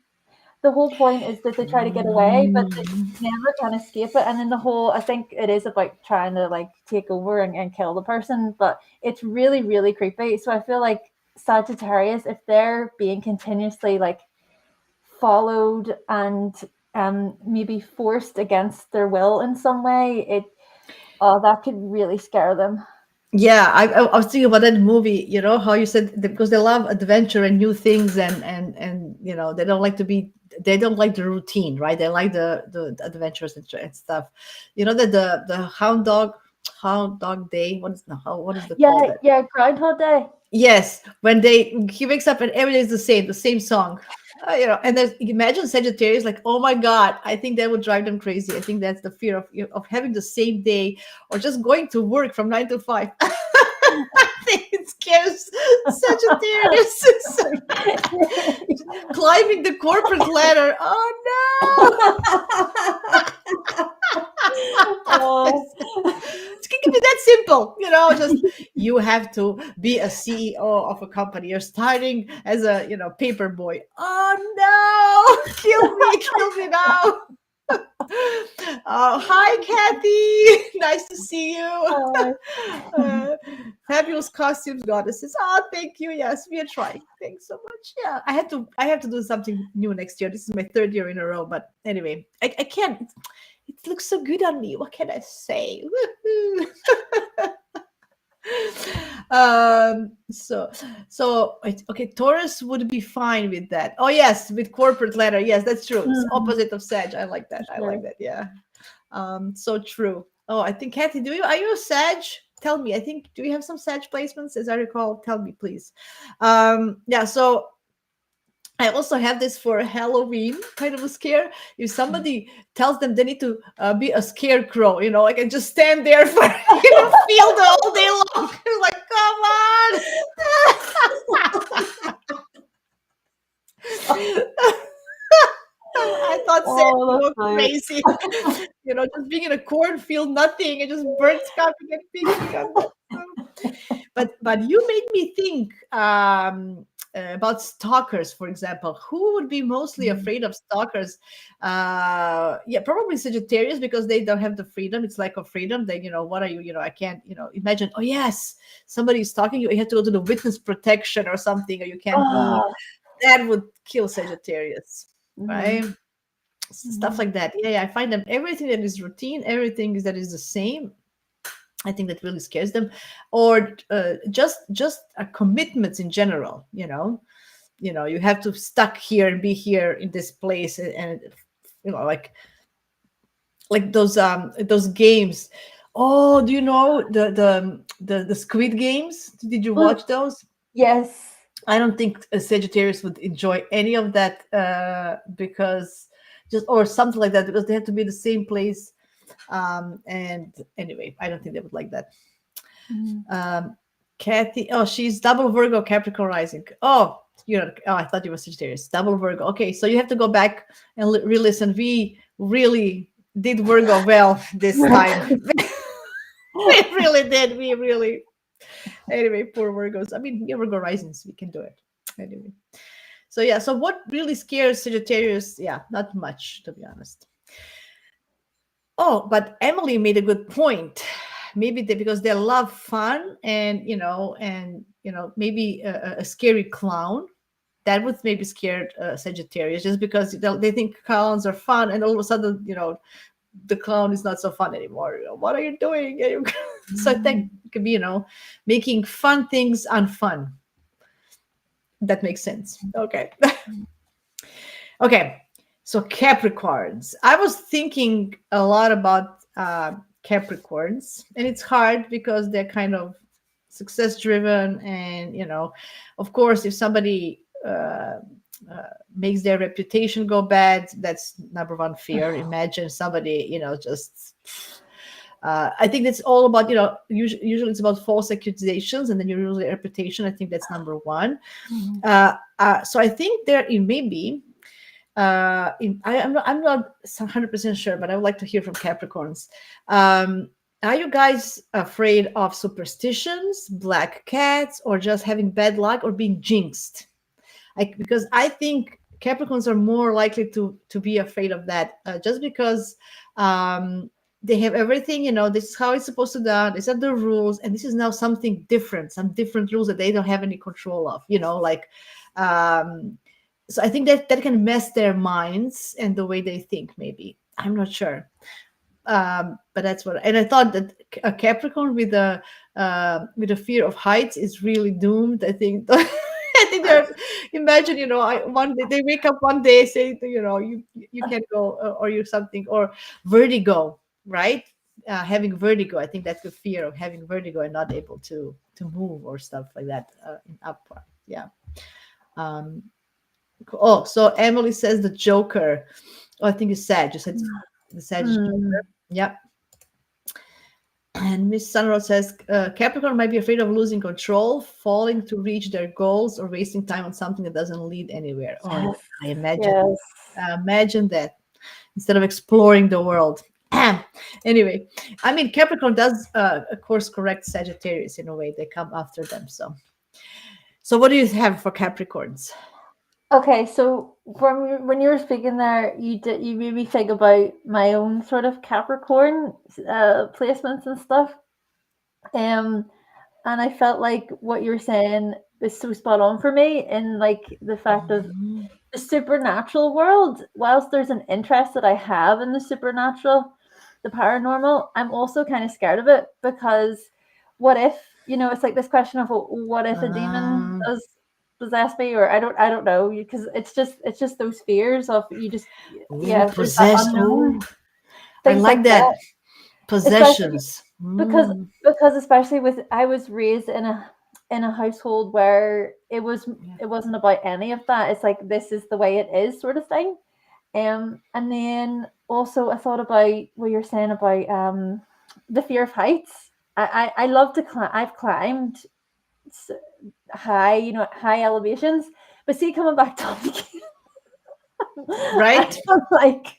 The whole point is that they try to get away, but they Mm. never can escape it. And then the whole, I think it is about trying to like take over and kill the person, but it's really, really creepy. So I feel like Sagittarius, if they're being continuously like followed and maybe forced against their will in some way, that could really scare them. Yeah, I was thinking about that movie. You know how you said because they love adventure and new things, and they don't like to be. They don't like the routine, right? They like the adventures and stuff. You know that the hound dog day. What is the Yeah, call that? yeah, Groundhog Day. Yes, when he wakes up and every day is the same song. And there's imagine Sagittarius like, oh my God, I think that would drive them crazy. I think that's the fear of having the same day or just going to work from 9 to 5. I think it scares Sagittarius. Climbing the corporate ladder. Oh no! Oh. It can be that simple, just you have to be a CEO of a company. You're starting as a paper boy. Oh no, kill me now. Hi Kathy, nice to see you. Oh. uh, Fabulous costumes goddesses. Oh, thank you. Yes, we are trying. Thanks so much. Yeah, I have to do something new next year. This is my third year in a row, but anyway, I can't. It looks so good on me. What can I say? Woohoo. Okay, Taurus would be fine with that. Oh yes, with corporate letter. Yes, that's true. It's Mm, opposite of Sag. I like that. I like sure. that. Yeah. So true. Oh, I think Kathy, are you a Sag? Tell me. I think do you have some Sag placements? As I recall, tell me, please. Yeah, so I also have this for Halloween, kind of a scare. If somebody tells them they need to be a scarecrow, I can just stand there for field all day long. Like, come on. I thought Sam Oh, would that's go right. crazy. Just being in a cornfield, nothing, and just birds coming and picking on them. But you made me think about stalkers, for example. Who would be mostly afraid of stalkers? Yeah, probably Sagittarius because they don't have the freedom. It's like a freedom. They, what are you? I can't, imagine. Oh yes, somebody's stalking you. You have to go to the witness protection or something, or you can't be. Oh. That would kill Sagittarius, right? Mhm, Stuff mhm. like that. Yeah, I find them everything that is routine, everything that is the same. I think that really scares them, or just commitments in general. You have to stuck here and be here in this place, and like those games. Oh, do you know the Squid Games? Did you Oh, watch those? yes. I don't think a Sagittarius would enjoy any of that because just or something like that because they have to be in the same place. And anyway, I don't think they would like that. Mhm. Um, Kathy, oh, she's double Virgo Capricorn rising. Oh, Oh, I thought you were Sagittarius. Double Virgo. Okay, so you have to go back and re-listen. We really did Virgo well this time. We really did. We really. Anyway, poor Virgos. I mean, we are Virgo risings. We can do it. Anyway. So yeah. So what really scares Sagittarius? Yeah, not much, to be honest. Oh, but Emily made a good point. Maybe because they love fun, and maybe a scary clown that would maybe scare Sagittarius, just because they think clowns are fun, and all of a sudden, the clown is not so fun anymore. What are you doing? So I think it could be, making fun things unfun. That makes sense. Okay. Okay. So Capricorns. I was thinking a lot about Capricorns, and it's hard because they're kind of success driven, and of course, if somebody makes their reputation go bad, that's number one fear. Imagine somebody, just. I think it's all about, usually it's about false accusations, and then you lose your reputation. I think that's number one. So I think there it may be. I'm not 100% sure, but I would like to hear from Capricorns. Are you guys afraid of superstitions, black cats, or just having bad luck or being jinxed? Because I think Capricorns are more likely to be afraid of that, just because they have everything. This is how it's supposed to be done. These are the rules, and this is now something different, some different rules that they don't have any control of. So I think that can mess their minds and the way they think. Maybe, I'm not sure. But that's what. And I thought that a Capricorn with a fear of heights is really doomed. I think. I think they're. Imagine, one day they wake up one day saying, you can't go, or you something, or vertigo, right? Having vertigo. I think that's the fear of having vertigo and not able to move or stuff like that in upward. Yeah. Oh, so Emily says the Joker. Oh, I think it's sad. You said the Sag Joker. Yep. And Miss Sunrod says Capricorn might be afraid of losing control, falling to reach their goals, or wasting time on something that doesn't lead anywhere. Oh, I imagine. Yes. Imagine that instead of exploring the world. Anyway, I mean, Capricorn does, of course, correct Sagittarius in a way. They come after them. So what do you have for Capricorns? Okay, so when you were speaking there, you made me think about my own sort of Capricorn placements and stuff. And I felt like what you're saying is so spot on for me, in like the fact of the supernatural world. Whilst there's an interest that I have in the supernatural, the paranormal, I'm also kind of scared of it, because what if, it's like this question of, what if a demon does possess me, or I don't know, because it's just those fears of there's that unknown. I like that. Possessions. Because especially I was raised in a household where it wasn't about any of that. It's like, this is the way it is, sort of thing. And then also I thought about what you're saying about the fear of heights. I love to climb. I've climbed high elevations, but see, coming back down again, right? like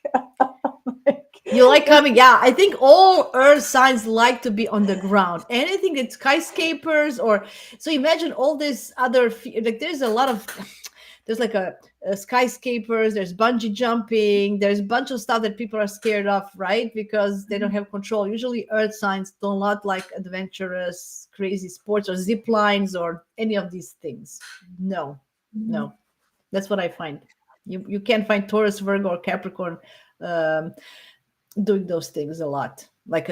you like coming. Yeah, I think all earth signs like to be on the ground. Anything that's skyscrapers, or so imagine all this other, like there's a lot of, there's like a skyscrapers, there's bungee jumping, there's a bunch of stuff that people are scared of, right? Because they don't have control. Usually earth signs don't lot like adventurous, crazy sports or zip lines or any of these things. No. That's what I find. You can't find Taurus, Virgo, or Capricorn doing those things a lot, like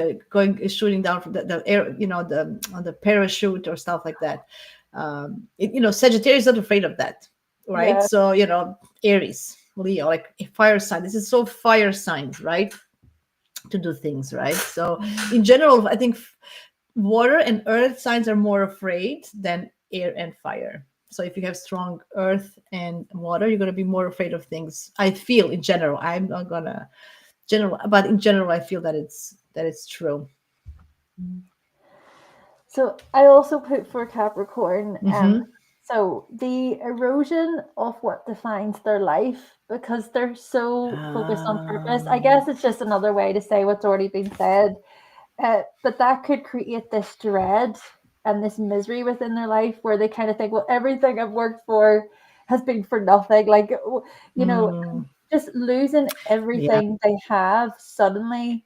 shooting down from the air, on the parachute or stuff like that. Sagittarius is not afraid of that, right? Yeah. So Aries, Leo, like a fire sign. This is so fire signs, right? To do things, right? So in general, I think water and earth signs are more afraid than air and fire. So if you have strong earth and water, you're going to be more afraid of things. I feel in general. I'm not gonna but in general, I feel that it's true. So I also put for Capricorn So the erosion of what defines their life, because they're so focused on purpose. I Um, guess it's just another way to say what's already been said. But that could create this dread and this misery within their life where they kind of think, well, everything I've worked for has been for nothing. Like, you know, mm, just losing yeah. everything they have suddenly,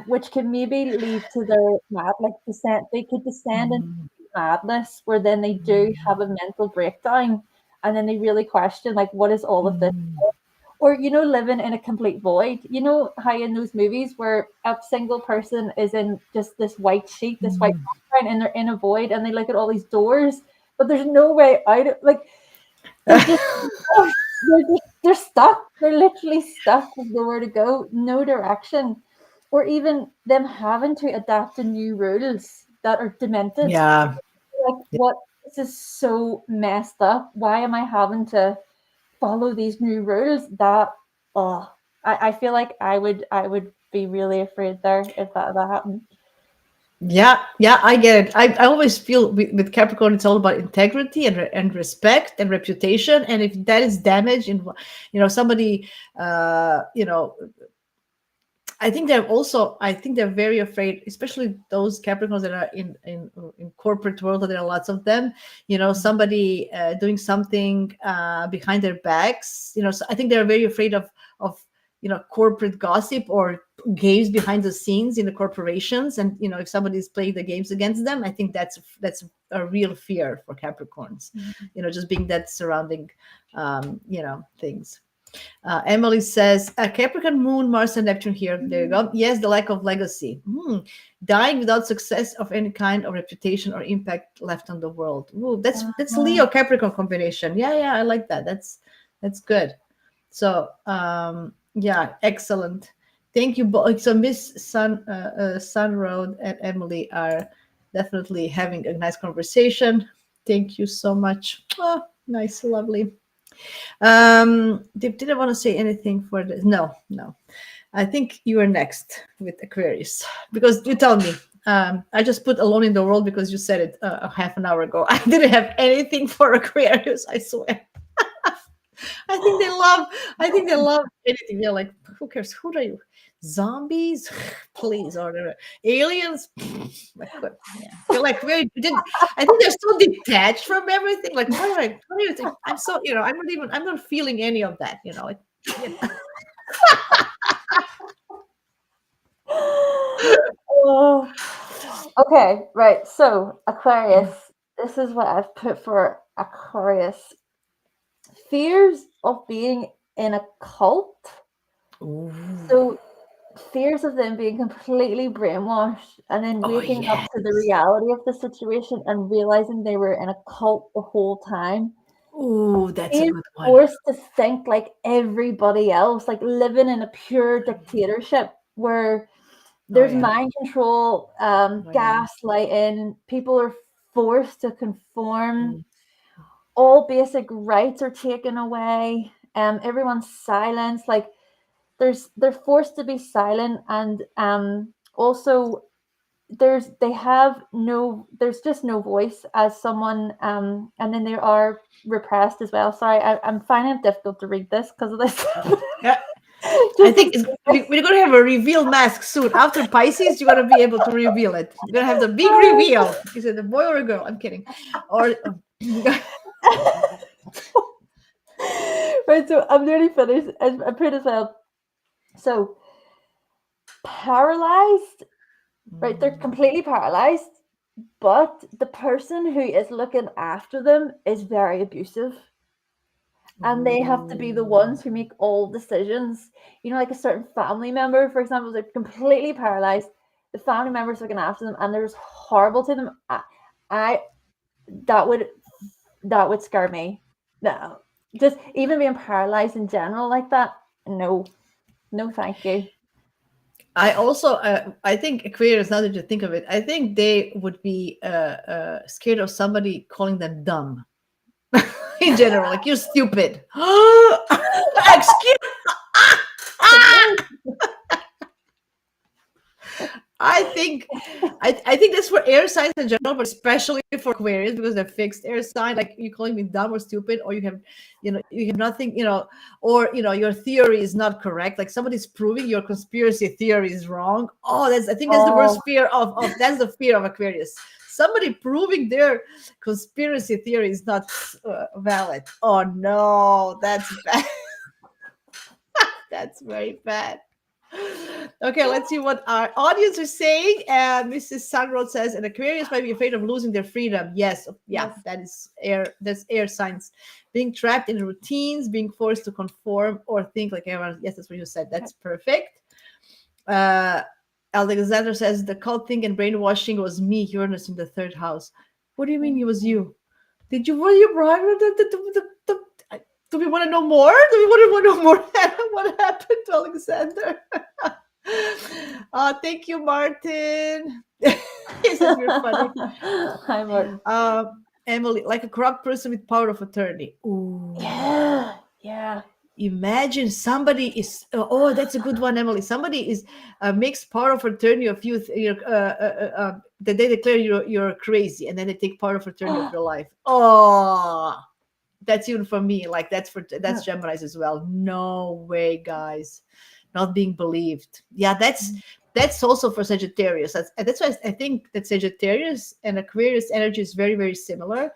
which can maybe lead to their like descent. They could descend into Mm, madness where then they do have a mental breakdown, and then they really question, like, what is all of this? mm, Or, living in a complete void. You know how in those movies where a single person is in just this white sheet, this white mm. background, and they're in a void, and they look at all these doors, but there's no way out. Like, they're just they're stuck. They're literally stuck with nowhere to go, no direction, or even them having to adapt to new rules that are demented. Yeah. Like, what? This is so messed up. Why am I having to follow these new rules? That, oh, I feel like I would be really afraid there if that happened. Yeah, yeah, I get it. I always feel with Capricorn, it's all about integrity and respect and reputation. And if that is damaged in, somebody, I think they're very afraid, especially those Capricorns that are in corporate world. There are lots of them. Somebody doing something behind their backs. So I think they're very afraid of corporate gossip or games behind the scenes in the corporations. And if somebody's playing the games against them, I think that's a real fear for Capricorns. Mhm. Just being that surrounding, things. Emily says, Capricorn, Moon, Mars, and Neptune here. There you go. Yes, the lack of legacy. Dying without success of any kind of reputation or impact left on the world. Ooh, that's Uh, Leo Capricorn combination. Yeah, yeah, I like that. That's good. So, yeah, excellent. Thank you both. So Miss Sun Road and Emily are definitely having a nice conversation. Thank you so much. Oh, nice, lovely. Did I want to say anything for this? No, no. I think you are next with Aquarius because you tell me. I just put Alone in the World because you said it a half an hour ago. I didn't have anything for Aquarius. I swear. I think they love. I think they love anything. They're like, who cares? Who are you? Zombies, please, or aliens. Like, yeah, they're like very. I think they're so detached from everything. Like, what do you think? I'm so, I'm not even. I'm not feeling any of that. You know. oh, okay, right. So Aquarius, this is what I've put for Aquarius: fears of being in a cult. Ooh. So fears of them being completely brainwashed and then Oh waking up yeah. to the reality of the situation and realizing they were in a cult the whole time. Ooh, that's a Being good one. forced to think like everybody else, like living in a pure dictatorship where Oh there's yeah. mind control, Oh yeah. gaslighting, people are forced to conform, Mm. all basic rights are taken away, everyone's silenced, like they're forced to be silent, and also there's just no voice as someone, and then they are repressed as well. Sorry, I'm finding it difficult to read this because of this. Yeah. I Just think excuse we're this. going to have a reveal mask soon. After Pisces, you're going to be able to reveal it. You're going to have the big reveal. Is it a boy or a girl? I'm kidding. Or Right, so I'm nearly finished. I put as well. So paralyzed, right? They're completely paralyzed, but the person who is looking after them is very abusive. And they have to be the Ooh. ones who make all decisions. Like a certain family member, for example, they're completely paralyzed. The family members looking after them, and they're just horrible to them. I that would that would scare me. No, just even being paralyzed in general like that. No, no, thank you. I also, I think Aquarius, now that you think of it, I think they would be scared of somebody calling them dumb in general. Like, you're stupid. Excuse. I think I think that's for air signs in general, but especially for Aquarius because they're fixed air sign. Like you calling me dumb or stupid, or you have nothing, or your theory is not correct. Like somebody's proving your conspiracy theory is wrong. Oh, I think that's the Oh, worst fear of that's the fear of Aquarius. Somebody proving their conspiracy theory is not valid. Oh no, that's bad. That's very bad. Okay, let's see what our audience is saying. Mrs. Sunroad says, an Aquarius might be afraid of losing their freedom. Yes, yeah, yes. that is air. That's air signs. Being trapped in routines, being forced to conform or think like everyone. Yes, that's what you said. That's perfect. Uh, Alexander says the cult thing and brainwashing was me, Uranus in the third house. What do you mean it was you? Were you brought do we want to know more? Do we want to know more? What happened to Alexander? Thank you, Martin. He says you're funny. Hi, Martin. Emily, like a corrupt person with power of attorney. Ooh. Yeah. Imagine somebody is. Oh, that's a good one, Emily. Somebody is makes power of attorney of you. That they declare you're crazy, and then they take power of attorney of your life. Oh, that's even for me. Like that's Gemini's as well. No way, guys, not being believed. Yeah, that's also for Sagittarius. That's why I think that Sagittarius and Aquarius energy is very, very similar.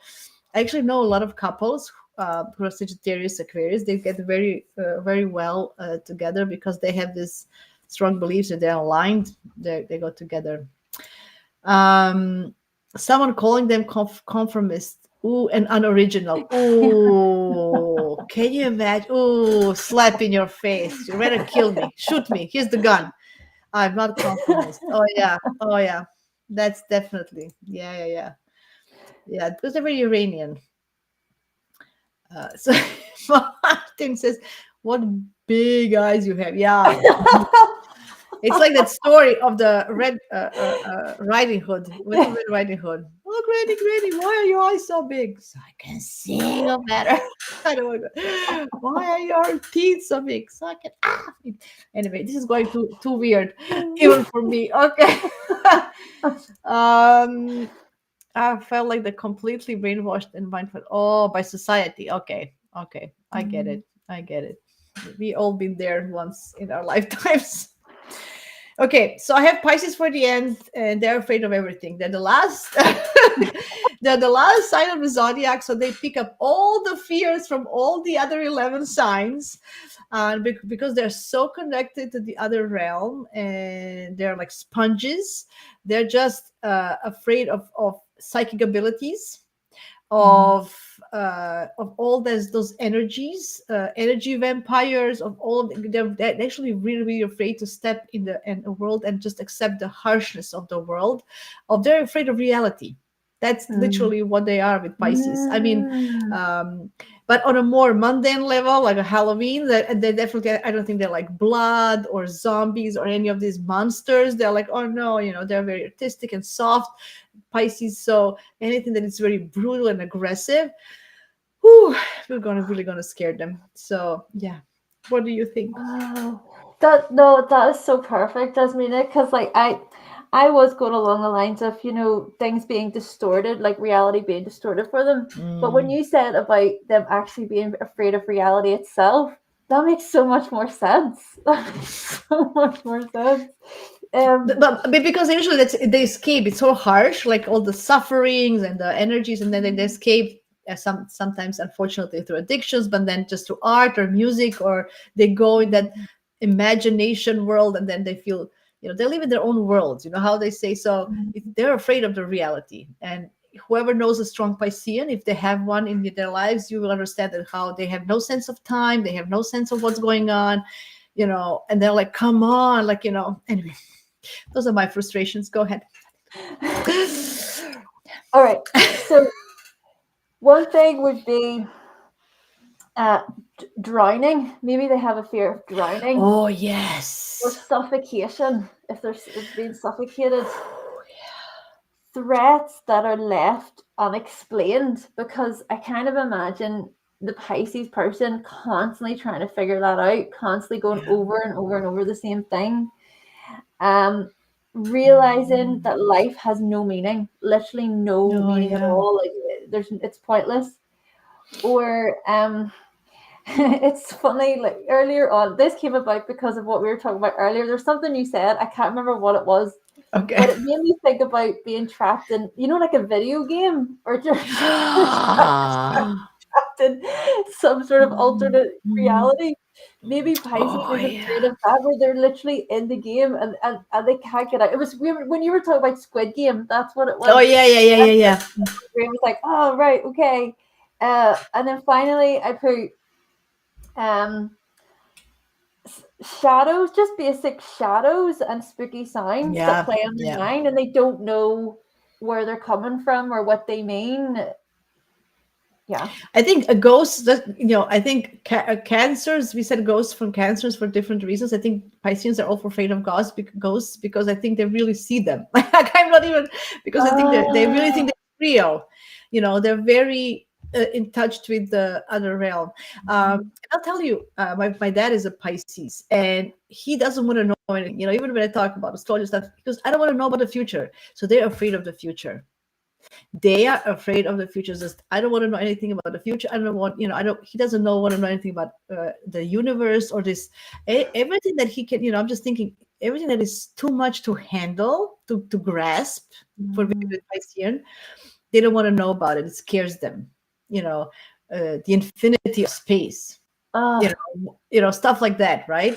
I actually know a lot of couples who are Sagittarius, Aquarius. They get very, very well together because they have this strong beliefs that they're aligned. They go together. Someone calling them conformist. Ooh, and unoriginal. Ooh, can you imagine? Ooh, slap in your face. You rather kill me. Shoot me. Here's the gun. I'm not conformist. Oh yeah. That's definitely. Yeah. Yeah, because they're very Iranian. So Martin says, "What big eyes you have!" Yeah, it's like that story of the Red Riding Hood. What's the Red Riding Hood? Oh, Granny, why are your eyes so big? So I can see no better. I don't want to. Why are your teeth so big? So I can. Anyway, this is going too weird, even for me. Okay. I felt like the completely brainwashed and mindful. Oh, by society. Okay. I get it. We all been there once in our lifetimes. Okay, so I have Pisces for the end, and they're afraid of everything. They're the last. They're the last sign of the zodiac, so they pick up all the fears from all the other 11 signs, and because they're so connected to the other realm, and they're like sponges. They're just afraid of psychic abilities, of all those energies, energy vampires, of all of they're actually really, really afraid to step in the world and just accept the harshness of the world. They're afraid of reality. That's literally what they are with Pisces. I mean, but on a more mundane level, like a Halloween, that they definitely, I don't think they're like blood or zombies or any of these monsters. They're like, oh no, they're very artistic and soft. Pisces, so anything that is very brutal and aggressive, whew, we're really gonna scare them. So yeah, what do you think? Wow. That is so perfect, Jasmina, because like I was going along the lines of, things being distorted, like reality being distorted for them. But when you said about them actually being afraid of reality itself, that makes so much more sense. That makes so much more sense. But because usually they escape. It's so harsh, like all the sufferings and the energies, and then they escape. Sometimes, unfortunately, through addictions, but then just through art or music, or they go in that imagination world, and then they feel, they live in their own worlds. You know how they say. So they're afraid of the reality, and whoever knows a strong Piscean, if they have one in their lives, you will understand that how they have no sense of time, they have no sense of what's going on, and they're like, come on, like, anyway. Those are my frustrations. Go ahead. All right. So one thing would be drowning. Maybe they have a fear of drowning. Oh, yes. Or suffocation, if they're being suffocated. Threats that are left unexplained, because I kind of imagine the Pisces person constantly trying to figure that out, constantly going over and over and over the same thing. realizing that life has no meaning, literally no Oh meaning at yeah. all. Like it's pointless. Or it's funny, like earlier on, this came about because of what we were talking about earlier. There's something you said, I can't remember what it was, Okay. but it made me think about being trapped in, like a video game, or just trapped in some sort of alternate reality. Maybe Pisces is Oh afraid yeah. of that, where they're literally in the game, and they can't get out. It was when you were talking about Squid Game, that's what it Oh was. yeah, yeah, yeah, yeah, yeah. My brain was like, oh right, okay. And then finally I put um shadows, just basic shadows and spooky sounds that Yeah, play on their yeah. mind, and they don't know where they're coming from or what they mean. Yeah. I think a ghost that I think cancers. We said ghosts from cancers for different reasons. I think Pisceans are also afraid of ghosts because I think they really see them. Like I'm not even because I think they really Uh, think they're real. They're very in touch with the other realm. I'll tell you, my dad is a Pisces, and he doesn't want to know anything. Even when I talk about astrology stuff, because I don't want to know about the future. So they're afraid of the future. They are afraid of the future. Just I don't want to know anything about the future. I don't want, I don't. He doesn't want to know anything about the universe or this everything that he can. I'm just thinking everything that is too much to handle to grasp for mm, the Piscean. They don't want to know about it. It scares them. You know, the infinity of space. uh, Stuff like that, right?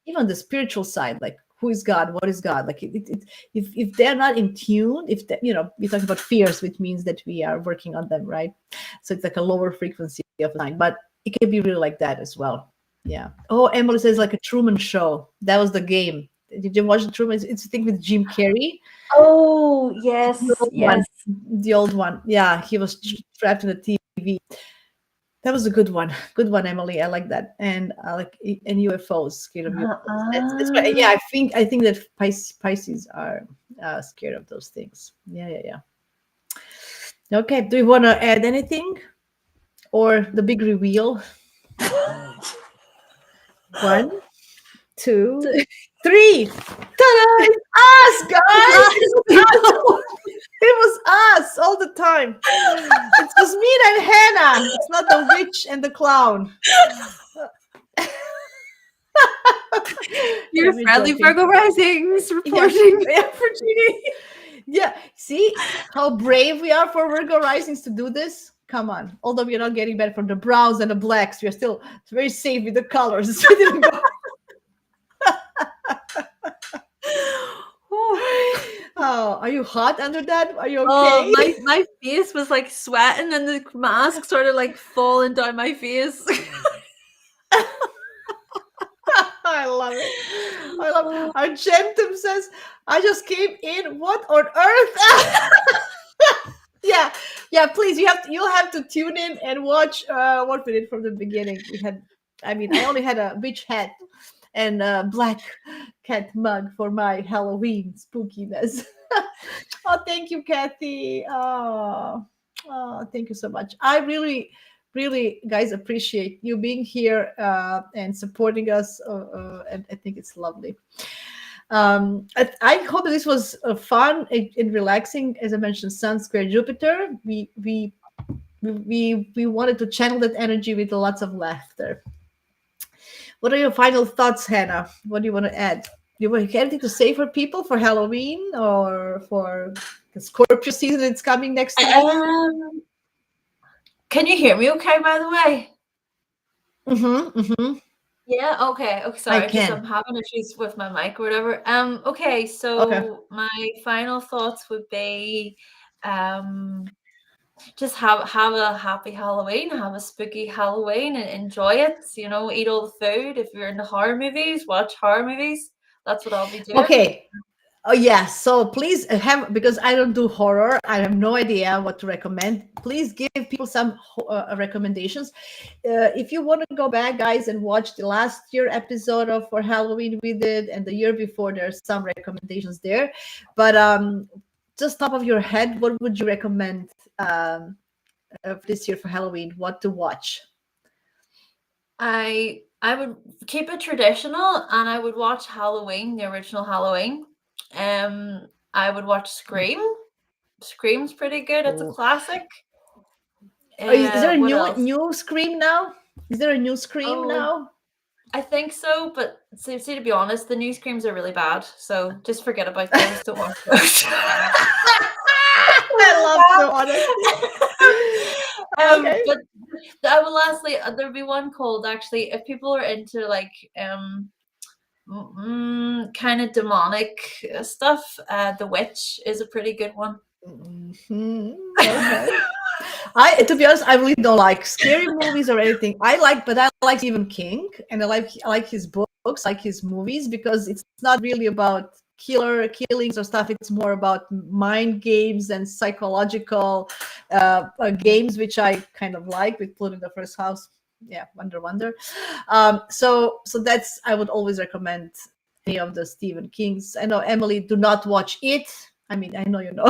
Even the spiritual side, like who is God, what is God, like if they're not in tune, if they, we talk about fears, which means that we are working on them, right? So it's like a lower frequency of line, but it can be really like that as well. Yeah. Oh, Emily says like a Truman Show. That was the game. Did you watch the Truman? It's a thing with Jim Carrey. oh The yes, old one. yes. The old one. Yeah, he was trapped in the TV. That was a good one. Good one, Emily. I like that. And I like and UFOs, scared of UFOs. That's right. Yeah, Uh, I think that Pisces are scared of those things. Yeah, yeah, yeah. Okay. Do you want to add anything or the big reveal? One, two, three. Ta-da! It's us, guys. It was us. It was us all the time. It's just me and Hannah. It's not the witch and the clown. Your We're friendly joking. Virgo risings Yeah, reporting. yeah, for Genie. Yeah, see how brave we are for Virgo risings to do this. Come on, although we are not getting better from the browns and the blacks, we are still very safe with the colors. We didn't go. Oh, are you hot under that? Are you Oh, okay? my face was like sweating, and the mask started like falling down my face. I love it. I love. Our Gentum says, "I just came in. What on earth?" Yeah, yeah. Please, you'll have to tune in and watch what we did from the beginning. We had, I mean, I only had a witch hat and a black cat mug for my Halloween spookiness. Oh, thank you, Kathy. Oh, thank you so much. I really, really, guys, appreciate you being here and supporting us. And I think it's lovely. I hope this was fun and relaxing. As I mentioned, Sun Square Jupiter. We wanted to channel that energy with lots of laughter. What are your final thoughts, Hannah? What do you want to add? You have anything to say for people for Halloween or for the Scorpio season that's coming next week? Um, can you hear me okay, by the way? Mm-hmm, mm-hmm. Yeah, okay. Okay, I sorry, just can. I'm having issues with my mic or whatever. Okay, Okay. so my final thoughts would be um just have a happy Halloween, have a spooky Halloween and enjoy it. Eat all the food. If you're into horror movies, watch horror movies. That's what I'll be doing. Okay. Oh yeah, so please have because I don't do horror. I have no idea what to recommend. Please give people some recommendations. If you want to go back, guys, and watch the last year episode of for Halloween we did, and the year before, there's some recommendations there. But just top of your head, what would you recommend this year for Halloween? What to watch? I would keep it traditional and I would watch Halloween, the original Halloween. I would watch Scream. Scream's pretty good. It's a Oh. classic. Is there a What new else? new Scream now? Is there a new Scream Oh, now? I think so, but see, to be honest, the new Screams are really bad. So just forget about those. Don't watch those. I love the honesty. Okay. But I will lastly, there'll be one called actually. If people are into like kind of demonic stuff, The Witch is a pretty good one. Mhm. Okay. To be honest, I really don't like scary movies or anything. But I like Stephen King, and I like his books, like his movies, because it's not really about killings or stuff. It's more about mind games and psychological games, which I kind of like, with Blood in the First House. Yeah, Wonder. So that's, I would always recommend any of the Stephen Kings. I know, Emily, do not watch it. I mean, I know you know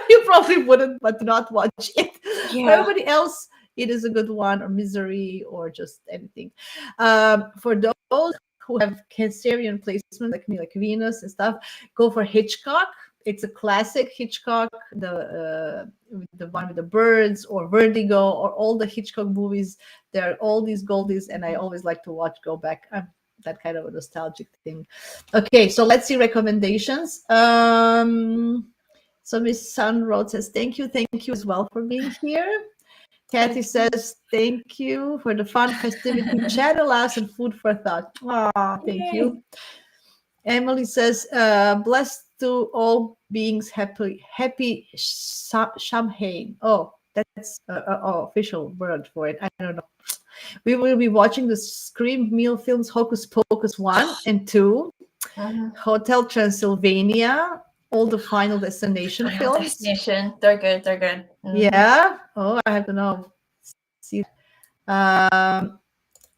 you probably wouldn't, but do not watch it. For Yeah. everybody else, it is a good one, or Misery, or just anything. For those who have Cancerian placement like me, like Venus and stuff, go for Hitchcock. It's a classic Hitchcock, the one with the birds, or Vertigo, or all the Hitchcock movies. There are all these goldies, and I always like to go back. I'm that kind of a nostalgic thing. Okay, so let's see recommendations. So Miss Sunroad says, thank you as well for being here. Kathy says, thank you for the fun festivity, chat, laughs, and food for thought. Thank you. Emily says, blessed to all beings, happy Shamhain. Oh, that's official word for it. I don't know. We will be watching the Scream Meal films, Hocus Pocus 1 and 2, Hotel Transylvania, all the Final Destination Final films. Destination. They're good. Yeah. Oh, I have to know. See. And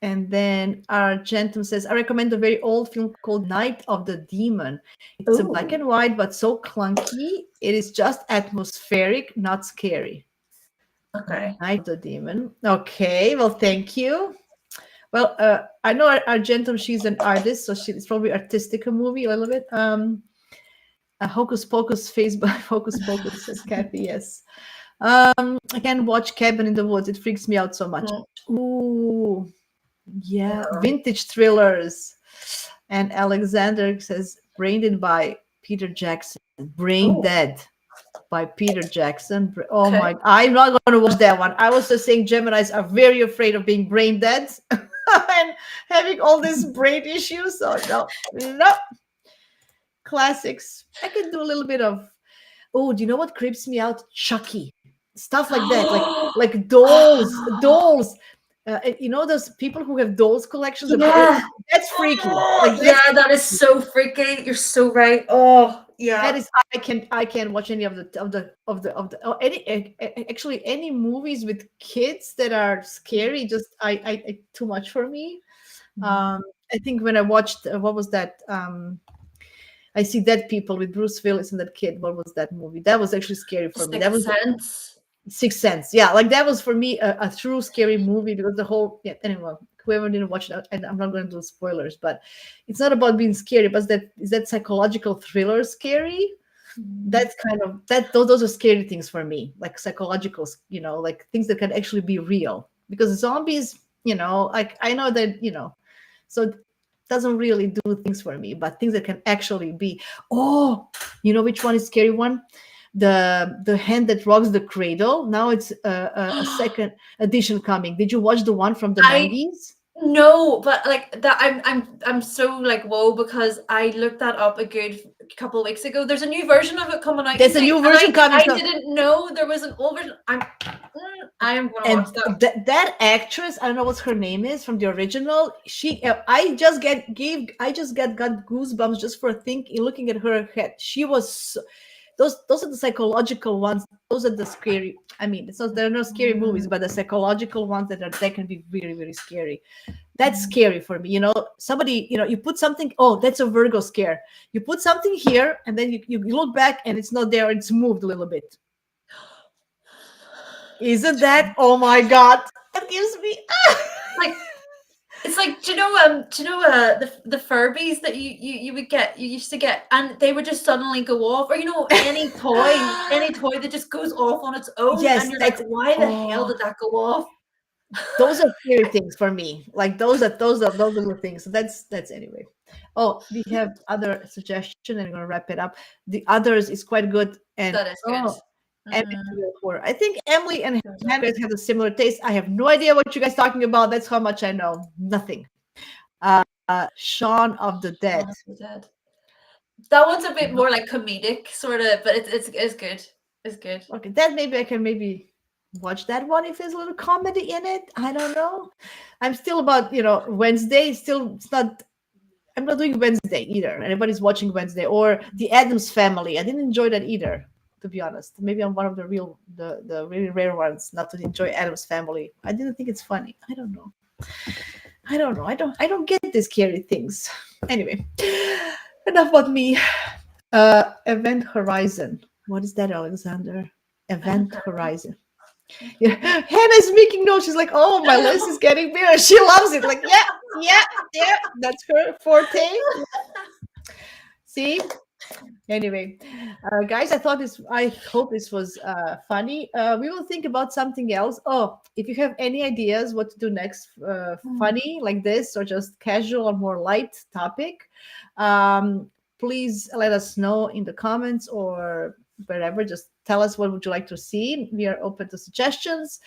then Argentum says, I recommend a very old film called Night of the Demon. It's a black and white, but so clunky. It is just atmospheric, not scary. Okay. Night of the Demon. Okay, well, thank you. Well, I know Argentum, she's an artist, so it's probably artistic, a movie a little bit. Hocus Pocus, Facebook, Hocus Pocus, says Kathy, yes. I can watch Cabin in the Woods. It freaks me out so much. Ooh, yeah, vintage thrillers. And Alexander says, Brain by Peter Jackson. Brain Dead by Peter Jackson. Oh my, I'm not going to watch that one. I was just saying Geminis are very afraid of being brain dead and having all these brain issues. So no. Classics. I can do a little bit of, do you know what creeps me out? Chucky. Stuff like that. Like dolls. You know those people who have dolls collections? Yeah. That's freaky. That is so freaky. You're so right. Oh, yeah. That is, I can't watch any of any movies with kids that are scary. Just I too much for me. I think when I watched what was that? I See Dead People with Bruce Willis and that kid. What was that movie? That was actually scary for me. That was Sixth Sense. Yeah, like that was for me a true scary movie, because the whole anyway, whoever didn't watch it, and I'm not going to do spoilers, but it's not about being scary, but is that psychological thriller scary? That's kind of those are scary things for me, like psychological, like things that can actually be real, because zombies, like I know that, so it doesn't really do things for me, but things that can actually be. Which one is scary one? The Hand That Rocks the Cradle. Now it's a second edition coming. Did you watch the one from the 90s? No, but like that, I'm so like whoa, because I looked that up a good couple of weeks ago. There's a new version of it coming out. There's a new version coming. I didn't know there was an old version. I am going to watch that. That actress, I don't know what her name is from the original. I just got goosebumps just for looking at her head. She was. Those are the psychological ones. Those are the scary. I mean, they're not scary movies, but the psychological ones that can be very, very scary. That's scary for me. Somebody, you put something. Oh, that's a Virgo scare. You put something here, and then you look back, and it's not there. It's moved a little bit. Isn't that? Oh my God! That gives me like. It's like, the Furbies that you would get, you used to get, and they would just suddenly go off, or any toy that just goes off on its own, Yes, and you're like, that's why the hell oh, did that go off? those are scary things for me. Like those are the things. So that's anyway. Oh, we have other suggestion, and I'm gonna wrap it up. The others is quite good, and That is good. horror. I think Emily and Those Hannah are- have a similar taste. I have no idea what you guys talking about. That's how much I know. Nothing. Shaun of the Dead. Shaun of the Dead. That one's a bit more like comedic, sort of, but it's good. It's good. Okay, that maybe I can maybe watch that one if there's a little comedy in it. I don't know. I'm still about Wednesday. Still, it's not. I'm not doing Wednesday either. Anybody's watching Wednesday or the Adams Family. I didn't enjoy that either, to be honest. Maybe I'm one of the really rare ones not to enjoy Adams Family. I didn't think it's funny. I don't know. I don't get these scary things. Anyway, enough about me. Event Horizon. What is that, Alexander? Event Horizon. Yeah, Hannah's making notes. She's like, "Oh, my list is getting bigger." She loves it. Like, yeah. That's her forte. See. Anyway, guys, I hope this was funny. We will think about something else. Oh, if you have any ideas what to do next, funny like this, or just casual or more light topic, um, please let us know in the comments or wherever. Just tell us what would you like to see. We are open to suggestions.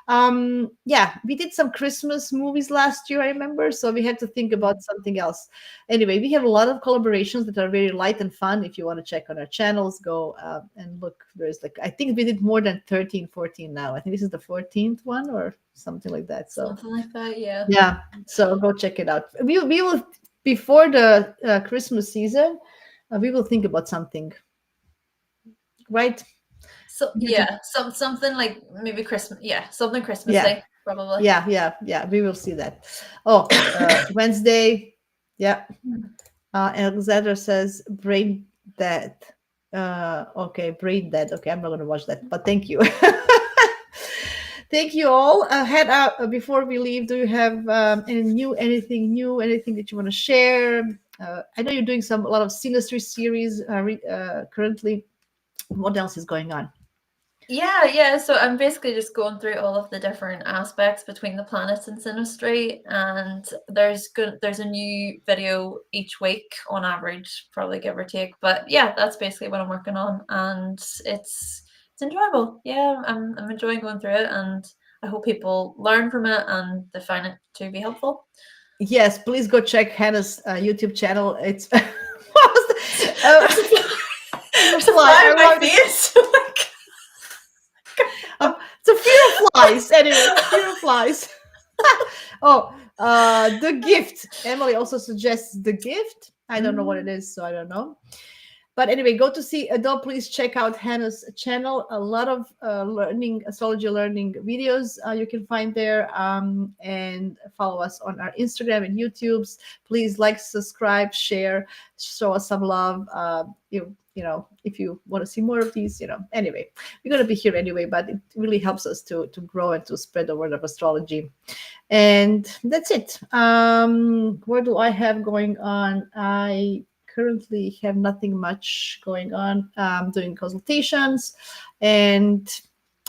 Yeah, we did some Christmas movies last year, I remember, so we had to think about something else. Anyway, we have a lot of collaborations that are very light and fun. If you want to check on our channels, go and look. There's I think we did more than 13, 14 now. I think this is the 14th one or something like that. So Something like that, yeah. yeah, so go check it out. We will, before the Christmas season, we will think about something, right? So yeah, something like maybe Christmas. Yeah, something Christmas Yeah. Day, probably. Yeah. We will see that. Oh, Wednesday. Yeah. Alexander says brain dead. Okay, brain dead. Okay, I'm not gonna watch that, but thank you. Thank you all. Head out before we leave. Do you have anything new, anything that you want to share? I know you're doing a lot of Sinistry series currently. What else is going on? Yeah. So I'm basically just going through all of the different aspects between the planets and synastry, and there's a new video each week on average, probably give or take. But yeah, that's basically what I'm working on, and it's enjoyable. Yeah, I'm enjoying going through it, and I hope people learn from it and they find it to be helpful. Yes, please go check Hannah's YouTube channel. It's what was There's a fly in my face. It's a fear of flies. Anyway, fear of flies. Oh, The Gift. Emily also suggests The Gift. I don't know what it is, so I don't know. But anyway, go to see Adele. Please check out Hannah's channel. A lot of astrology learning videos you can find there. And follow us on our Instagram and YouTubes. Please like, subscribe, share, show us some love. If you want to see more of these, anyway, we're going to be here anyway, but it really helps us to grow and to spread the word of astrology. And that's it. What do I have going on? I currently have nothing much going on. I'm doing consultations, and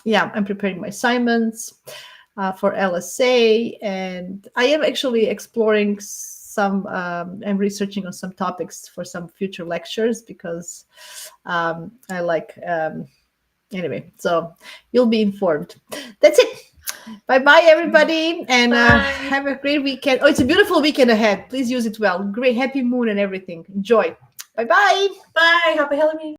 yeah, I'm preparing my assignments for LSA, and I am actually exploring I'm researching on some topics for some future lectures because I like anyway, so you'll be informed. That's it. Bye everybody, and have a great weekend. Oh, it's a beautiful weekend ahead. Please use it well. Great, happy moon and everything. Enjoy. Bye. Bye. Happy Halloween.